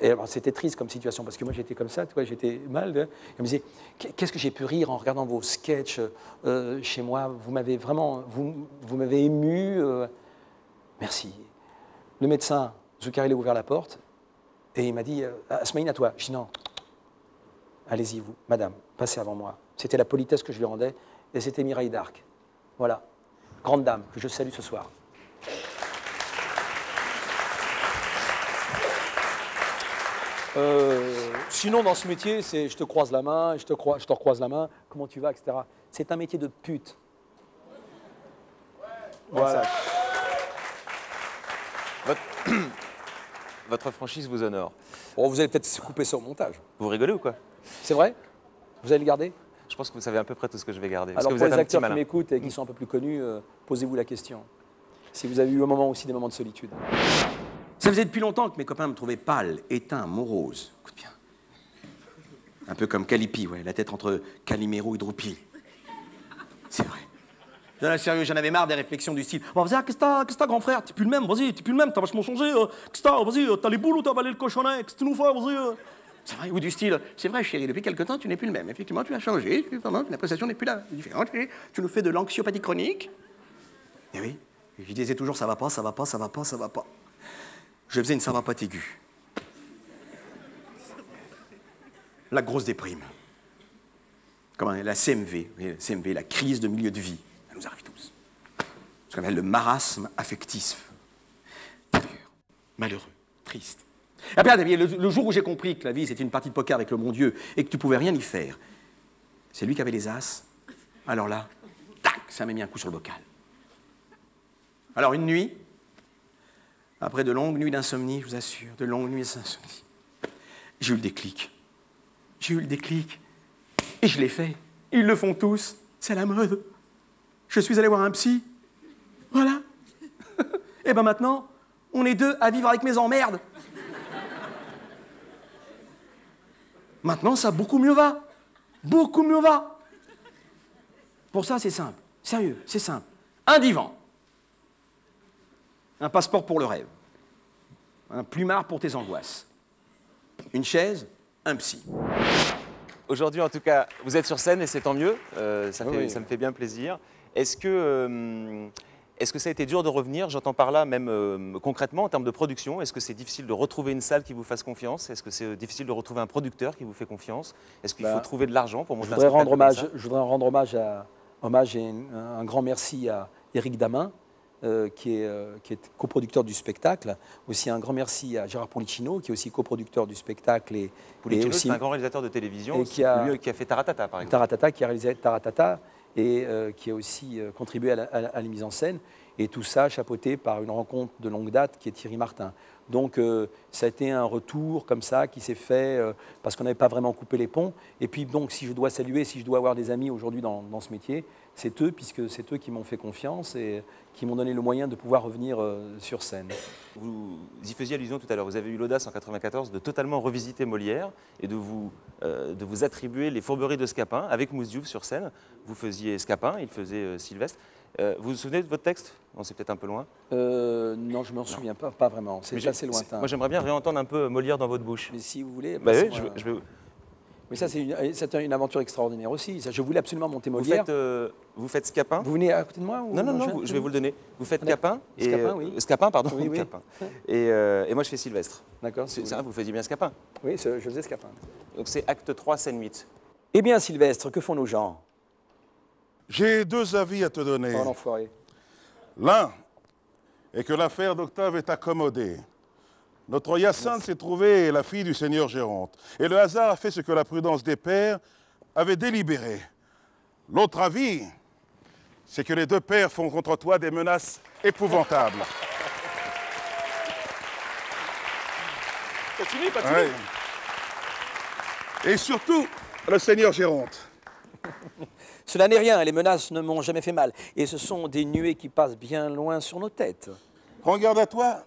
S3: Et alors, c'était triste comme situation, parce que moi, j'étais comme ça, j'étais mal. Elle me disait « Qu'est-ce que j'ai pu rire en regardant vos sketchs chez moi? Vous m'avez vraiment... Vous m'avez ému. Merci. » Le médecin, Zuccarelli, a ouvert la porte. Et il m'a dit « Smaïn, à toi. » Je dis « Non. Allez-y, vous, madame, passez avant moi. » C'était la politesse que je lui rendais, et c'était Mireille d'Arc. Voilà, grande dame, que je salue ce soir. Sinon, dans ce métier, c'est je te croise la main, je te recroise la main, comment tu vas, etc. C'est un métier de pute. Voilà.
S1: Votre franchise vous honore.
S3: Bon, vous allez peut-être couper ça au montage.
S1: Vous rigolez ou quoi?
S3: C'est vrai? Vous allez le garder?
S1: Je pense que vous savez à peu près tout ce que je vais garder.
S3: Alors,
S1: que vous
S3: pour
S1: êtes
S3: les
S1: un petit
S3: acteurs qui
S1: malin.
S3: m'écoutent et qui sont un peu plus connus, posez-vous la question. Si vous avez eu un moment aussi des moments de solitude.
S7: Ça faisait depuis longtemps que mes copains me trouvaient pâle, éteint, morose. Écoute bien. Un peu comme Calipi, ouais, la tête entre Calimero et Droupi. C'est vrai. Non, sérieux, j'en avais marre des réflexions du style. Bon, vas-y, qu'est-ce que t'as, grand frère? T'es plus le même, vas-y, t'es plus le même, t'as vachement changé. Qu'est-ce que t'as, vas-y, t'as les boules ou t'as avalé le cochonnet? Qu'est-ce que tu nous fais, vas-y? C'est vrai, ou du style, c'est vrai, chérie, depuis quelque temps, tu n'es plus le même. Effectivement, tu as changé, vraiment, la prestation n'est plus là, différente. Tu nous fais de l'anxiopathie chronique. Et oui, et je disais toujours, ça va pas, ça va pas, ça va pas, ça va pas. Je faisais une ça va pas aiguë. La grosse déprime. Comment, la CMV, la crise de milieu de vie. Elle nous arrive tous. Ce qu'on appelle le marasme affectif. Malheureux, triste. Et puis, le jour où j'ai compris que la vie, c'était une partie de poker avec le bon Dieu et que tu pouvais rien y faire, c'est lui qui avait les as. Alors là, tac, ça m'a mis un coup sur le bocal. Alors, une nuit, après de longues nuits d'insomnie, je vous assure, de longues nuits d'insomnie, j'ai eu le déclic. J'ai eu le déclic. Et je l'ai fait. Ils le font tous. C'est la mode. Je suis allé voir un psy. Voilà. Et ben maintenant, on est deux à vivre avec mes emmerdes. Maintenant, ça beaucoup mieux va. Beaucoup mieux va. Pour ça, c'est simple. Sérieux, c'est simple. Un divan. un passeport pour le rêve, un plumard pour tes angoisses, une chaise, un psy.
S1: Aujourd'hui, en tout cas, vous êtes sur scène et c'est tant mieux. Ça me fait bien plaisir. Est-ce que ça a été dur de revenir? J'entends par là, même concrètement, en termes de production. Est-ce que c'est difficile de retrouver une salle qui vous fasse confiance? Est-ce que c'est difficile de retrouver un producteur qui vous fait confiance? Est-ce qu'il faut trouver de l'argent pour monter un spectacle comme ça?
S3: Je voudrais rendre hommage et un grand merci à Éric Damin, qui est coproducteur du spectacle. Aussi un grand merci à Gérard Policino, qui est aussi coproducteur du spectacle.
S1: Policino, c'est un grand réalisateur de télévision, lui qui a fait Taratata, par exemple.
S3: Taratata, qui a réalisé Taratata et qui a aussi contribué à la mise en scène. Et tout ça chapeauté par une rencontre de longue date qui est Thierry Martin. Donc ça a été un retour comme ça qui s'est fait parce qu'on n'avait pas vraiment coupé les ponts. Et puis donc si je dois saluer, si je dois avoir des amis aujourd'hui dans ce métier, c'est eux, puisque c'est eux qui m'ont fait confiance et qui m'ont donné le moyen de pouvoir revenir sur scène.
S1: Vous y faisiez allusion tout à l'heure, vous avez eu l'audace en 1994 de totalement revisiter Molière et de vous attribuer les fourberies de Scapin avec Mousse Diouf sur scène. Vous faisiez Scapin, il faisait Sylvestre. Vous vous souvenez de votre texte? Non, c'est peut-être un peu loin.
S3: Non, je ne m'en souviens pas vraiment. C'est assez lointain.
S1: Moi, j'aimerais bien réentendre un peu Molière dans votre bouche.
S3: Mais si vous voulez...
S1: Bah oui, je vais...
S3: Mais ça, c'est une aventure extraordinaire aussi. Ça, je voulais absolument monter Molière.
S1: Vous faites Scapin?
S3: Vous venez à côté de moi ou
S1: Non, je vais vous le donner. Vous faites Scapin et
S3: Scapin, oui.
S1: Scapin, pardon.
S3: Oui, oui.
S1: Scapin. Et moi, je fais Sylvestre.
S3: D'accord.
S1: C'est ça, vous faisiez bien Scapin?
S3: Oui, je faisais Scapin.
S1: Donc c'est acte 3, scène 8.
S3: Eh bien, Sylvestre, que font nos gens?
S21: J'ai deux avis à te donner.
S3: Oh, l'enfoiré.
S21: L'un est que l'affaire d'Octave est accommodée. Notre Hyacinthe s'est trouvée la fille du seigneur Géronte. Et le hasard a fait ce que la prudence des pères avait délibéré. L'autre avis, c'est que les deux pères font contre toi des menaces épouvantables.
S1: Continue.
S21: Ouais. Et surtout, le seigneur Géronte.
S3: Cela n'est rien, les menaces ne m'ont jamais fait mal. Et ce sont des nuées qui passent bien loin sur nos têtes.
S21: Prends garde à toi.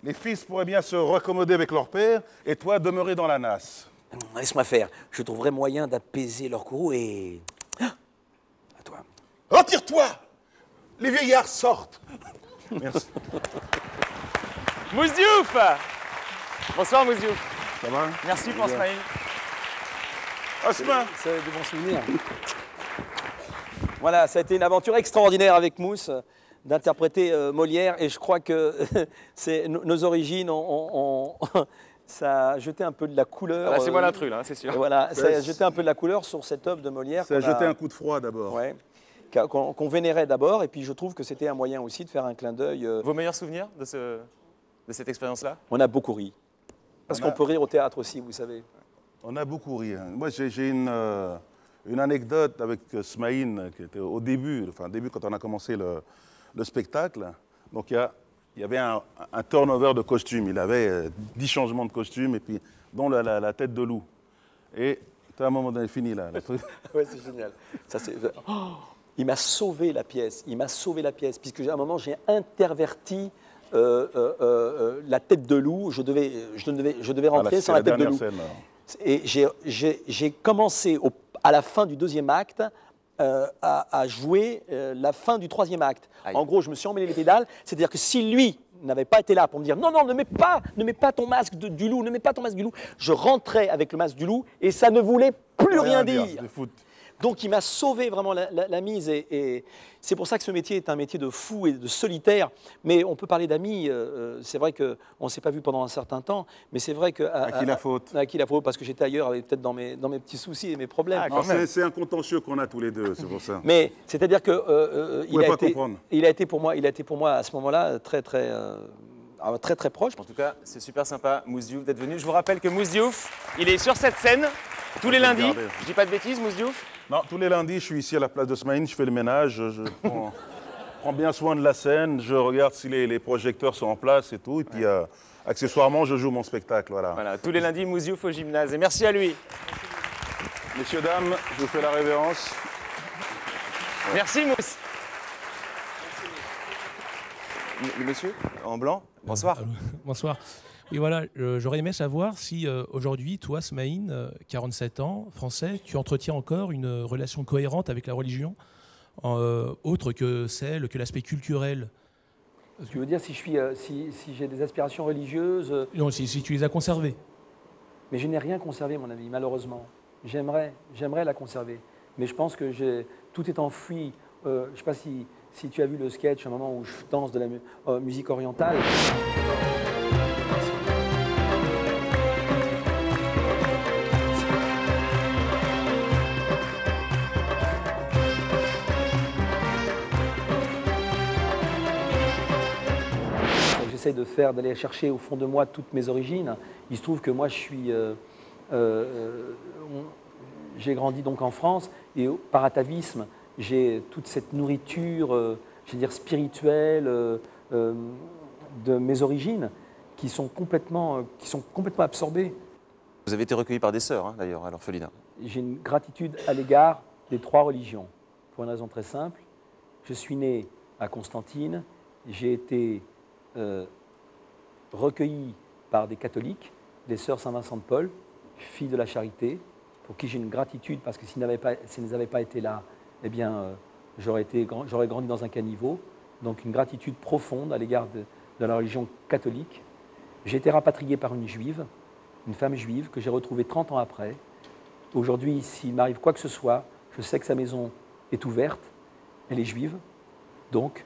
S21: Les fils pourraient bien se raccommoder avec leur père et toi demeurer dans la nasse.
S3: Laisse-moi faire. Je trouverai moyen d'apaiser leur courroux et... À toi.
S21: Retire-toi! Les vieillards sortent. Merci.
S1: Mousse Diouf! Bonsoir Mousse Diouf.
S21: Ça va?
S1: Merci pour ce mail.
S21: Osman!
S3: C'est de bons souvenirs. Voilà, ça a été une aventure extraordinaire avec Mousse d'interpréter Molière et je crois que nos origines ça a jeté un peu de la couleur.
S1: Ah, c'est moi l'intrus, là, c'est sûr.
S3: Voilà, ça a jeté un peu de la couleur sur cette œuvre de Molière.
S21: Ça a jeté un coup de froid d'abord.
S3: Ouais, qu'on vénérait d'abord et puis je trouve que c'était un moyen aussi de faire un clin d'œil.
S1: Vos meilleurs souvenirs de cette expérience-là?
S3: On a beaucoup ri. Parce qu'on peut rire au théâtre aussi, vous savez.
S21: On a beaucoup ri. Moi, j'ai une anecdote avec Smaïn, qui était au début, quand on a commencé le spectacle. Donc, il y avait un turnover de costumes. Il avait 10 changements de costumes, et puis, dont la tête de loup. Et à un moment donné, fini là.
S3: Oui, c'est génial. Ça, il m'a sauvé la pièce. Il m'a sauvé la pièce, puisque à un moment, j'ai interverti la tête de loup. Je devais rentrer sans la tête de loup.
S21: Scène,
S3: et j'ai commencé à la fin du deuxième acte à jouer la fin du troisième acte.
S1: Aïe.
S3: En gros, je me suis emmêlé les pédales. C'est-à-dire que si lui n'avait pas été là pour me dire non, ne mets pas ton masque du loup, ne mets pas ton masque du loup, je rentrais avec le masque du loup et ça ne voulait plus rien dire. Donc il m'a sauvé vraiment la mise et c'est pour ça que ce métier est un métier de fou et de solitaire. Mais on peut parler d'amis, c'est vrai qu'on ne s'est pas vu pendant un certain temps, mais c'est vrai que...
S21: À qui la faute?
S3: À qui la faute? Parce que j'étais ailleurs, peut-être dans mes petits soucis et mes problèmes.
S21: C'est un contentieux qu'on a tous les deux, c'est pour ça.
S3: Mais c'est-à-dire que il a été pour moi à ce moment-là très proche.
S1: En tout cas, c'est super sympa, Mousse Diouf, d'être venu. Je vous rappelle que Mousse Diouf, il est sur cette scène tous les lundis. Je dis pas de bêtises, Mousse Diouf?
S21: Non, tous les lundis, je suis ici à la place de Smaïn, je fais le ménage, je prends bien soin de la scène, je regarde si les projecteurs sont en place et tout, et puis accessoirement, je joue mon spectacle, voilà.
S1: Voilà, tous les lundis, Mousse Diouf au gymnase, et merci à lui.
S21: Messieurs, dames, je vous fais la révérence.
S1: Merci, Mousse. Le monsieur, en blanc, bonsoir.
S20: Bonsoir. Et voilà, j'aurais aimé savoir si aujourd'hui, toi, Smaïn, 47 ans, français, tu entretiens encore une relation cohérente avec la religion, autre que l'aspect culturel
S3: Tu veux dire si j'ai des aspirations religieuses
S20: Non, si tu les as conservées.
S3: Mais je n'ai rien conservé, mon ami, malheureusement. J'aimerais la conserver. Mais je pense que tout est enfoui. Je ne sais pas si tu as vu le sketch, un moment où je danse de la musique orientale. J'essaie d'aller chercher au fond de moi toutes mes origines. Il se trouve que moi, j'ai grandi donc en France et par atavisme, j'ai toute cette nourriture, je veux dire spirituelle de mes origines qui sont complètement absorbées.
S1: Vous avez été recueilli par des sœurs, hein, d'ailleurs, à l'orphelinat.
S3: J'ai une gratitude à l'égard des 3 religions, pour une raison très simple. Je suis né à Constantine, j'ai été recueilli par des catholiques, les sœurs Saint-Vincent de Paul, filles de la charité, pour qui j'ai une gratitude, parce que s'ils n'avaient pas été là, eh bien, j'aurais grandi dans un caniveau. Donc une gratitude profonde à l'égard de la religion catholique. J'ai été rapatrié par une juive, une femme juive, que j'ai retrouvée 30 ans après. Aujourd'hui, s'il m'arrive quoi que ce soit, je sais que sa maison est ouverte, elle est juive, donc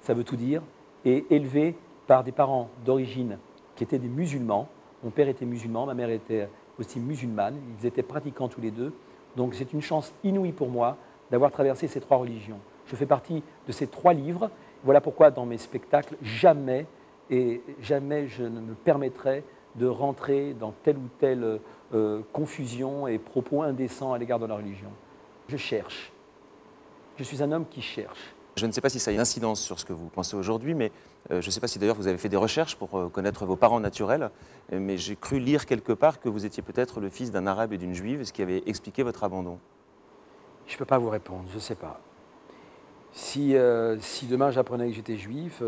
S3: ça veut tout dire, et élevée par des parents d'origine qui étaient des musulmans. Mon père était musulman, ma mère était aussi musulmane, ils étaient pratiquants tous les deux. Donc c'est une chance inouïe pour moi d'avoir traversé ces 3 religions. Je fais partie de ces 3 livres. Voilà pourquoi dans mes spectacles, jamais je ne me permettrai de rentrer dans telle ou telle confusion et propos indécents à l'égard de la religion. Je cherche. Je suis un homme qui cherche.
S1: Je ne sais pas si ça a une incidence sur ce que vous pensez aujourd'hui, mais je ne sais pas si d'ailleurs vous avez fait des recherches pour connaître vos parents naturels, mais j'ai cru lire quelque part que vous étiez peut-être le fils d'un arabe et d'une juive, ce qui avait expliqué votre abandon.
S3: Je ne peux pas vous répondre, je ne sais pas. Si demain j'apprenais que j'étais juif,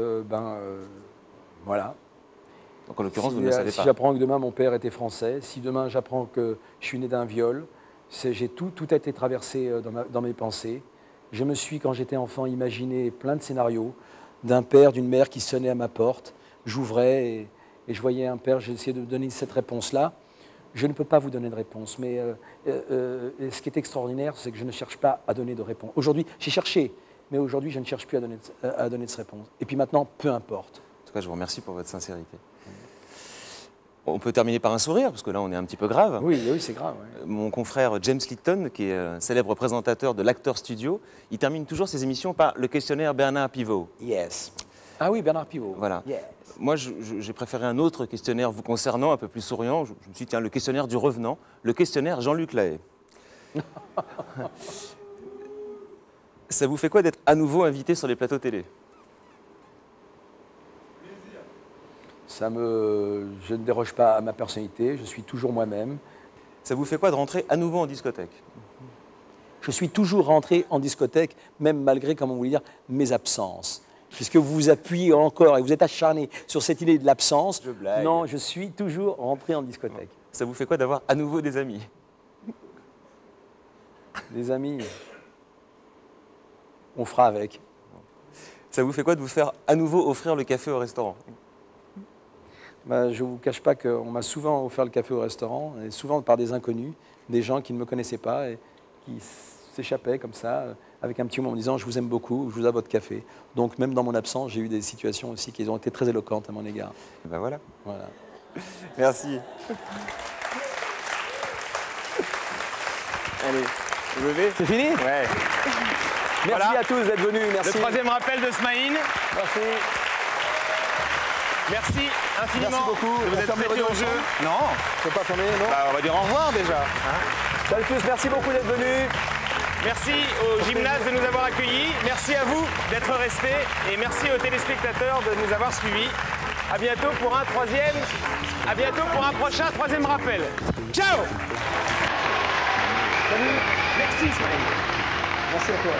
S3: voilà.
S1: Donc en l'occurrence, vous ne le savez pas.
S3: Si j'apprends que demain mon père était français, si demain j'apprends que je suis né d'un viol, tout a été traversé dans mes pensées. Je me suis, quand j'étais enfant, imaginé plein de scénarios d'un père, d'une mère qui sonnait à ma porte. J'ouvrais et je voyais un père, j'ai essayé de donner cette réponse-là. Je ne peux pas vous donner de réponse, mais ce qui est extraordinaire, c'est que je ne cherche pas à donner de réponse. Aujourd'hui, j'ai cherché, mais aujourd'hui, je ne cherche plus à donner de réponse. Et puis maintenant, peu importe.
S1: En tout cas, je vous remercie pour votre sincérité. On peut terminer par un sourire, parce que là, on est un petit peu grave.
S3: Oui, c'est grave. Oui.
S1: Mon confrère James Lipton, qui est un célèbre présentateur de l'Acteur Studio, il termine toujours ses émissions par le questionnaire Bernard Pivot.
S3: Yes. Ah oui, Bernard Pivot.
S1: Voilà.
S3: Yes.
S1: Moi, j'ai préféré un autre questionnaire vous concernant, un peu plus souriant. Je me suis dit, tiens, le questionnaire du revenant, le questionnaire Jean-Luc Lahaye. Ça vous fait quoi d'être à nouveau invité sur les plateaux télé ?
S3: Je ne déroge pas à ma personnalité, je suis toujours moi-même.
S1: Ça vous fait quoi de rentrer à nouveau en discothèque ?
S3: Je suis toujours rentré en discothèque, même malgré, comment vous voulez dire, mes absences. Puisque vous vous appuyez encore et vous êtes acharné sur cette idée de l'absence.
S1: Je blague.
S3: Non, je suis toujours rentré en discothèque.
S1: Ça vous fait quoi d'avoir à nouveau des amis ?
S3: Des amis, on fera avec.
S1: Ça vous fait quoi de vous faire à nouveau offrir le café au restaurant ?
S3: Je ne vous cache pas qu'on m'a souvent offert le café au restaurant, et souvent par des inconnus, des gens qui ne me connaissaient pas et qui s'échappaient comme ça, avec un petit mot en me disant « je vous aime beaucoup, je vous donne votre café ». Donc même dans mon absence, j'ai eu des situations aussi qui ont été très éloquentes à mon égard.
S1: Et ben voilà.
S3: Voilà.
S1: Merci. Allez, vous levez ?
S3: C'est fini ?
S1: Ouais.
S3: Merci
S1: voilà.
S3: À tous d'être venus, merci.
S1: Le troisième rappel de Smaïn.
S3: Merci.
S1: Merci infiniment.
S3: Merci beaucoup.
S1: Vous êtes prêtés au jeu. Non.
S3: Je ne peux pas fermer, non.
S1: Bah, on va dire au revoir déjà.
S3: Salut tous, merci beaucoup d'être venus.
S1: Merci au gymnase de nous avoir accueillis. Merci à vous d'être restés. Et merci aux téléspectateurs de nous avoir suivis. À bientôt pour un troisième. À bientôt pour un prochain troisième rappel. Ciao.
S3: Salut.
S1: Merci Smaïn.
S3: Merci à toi.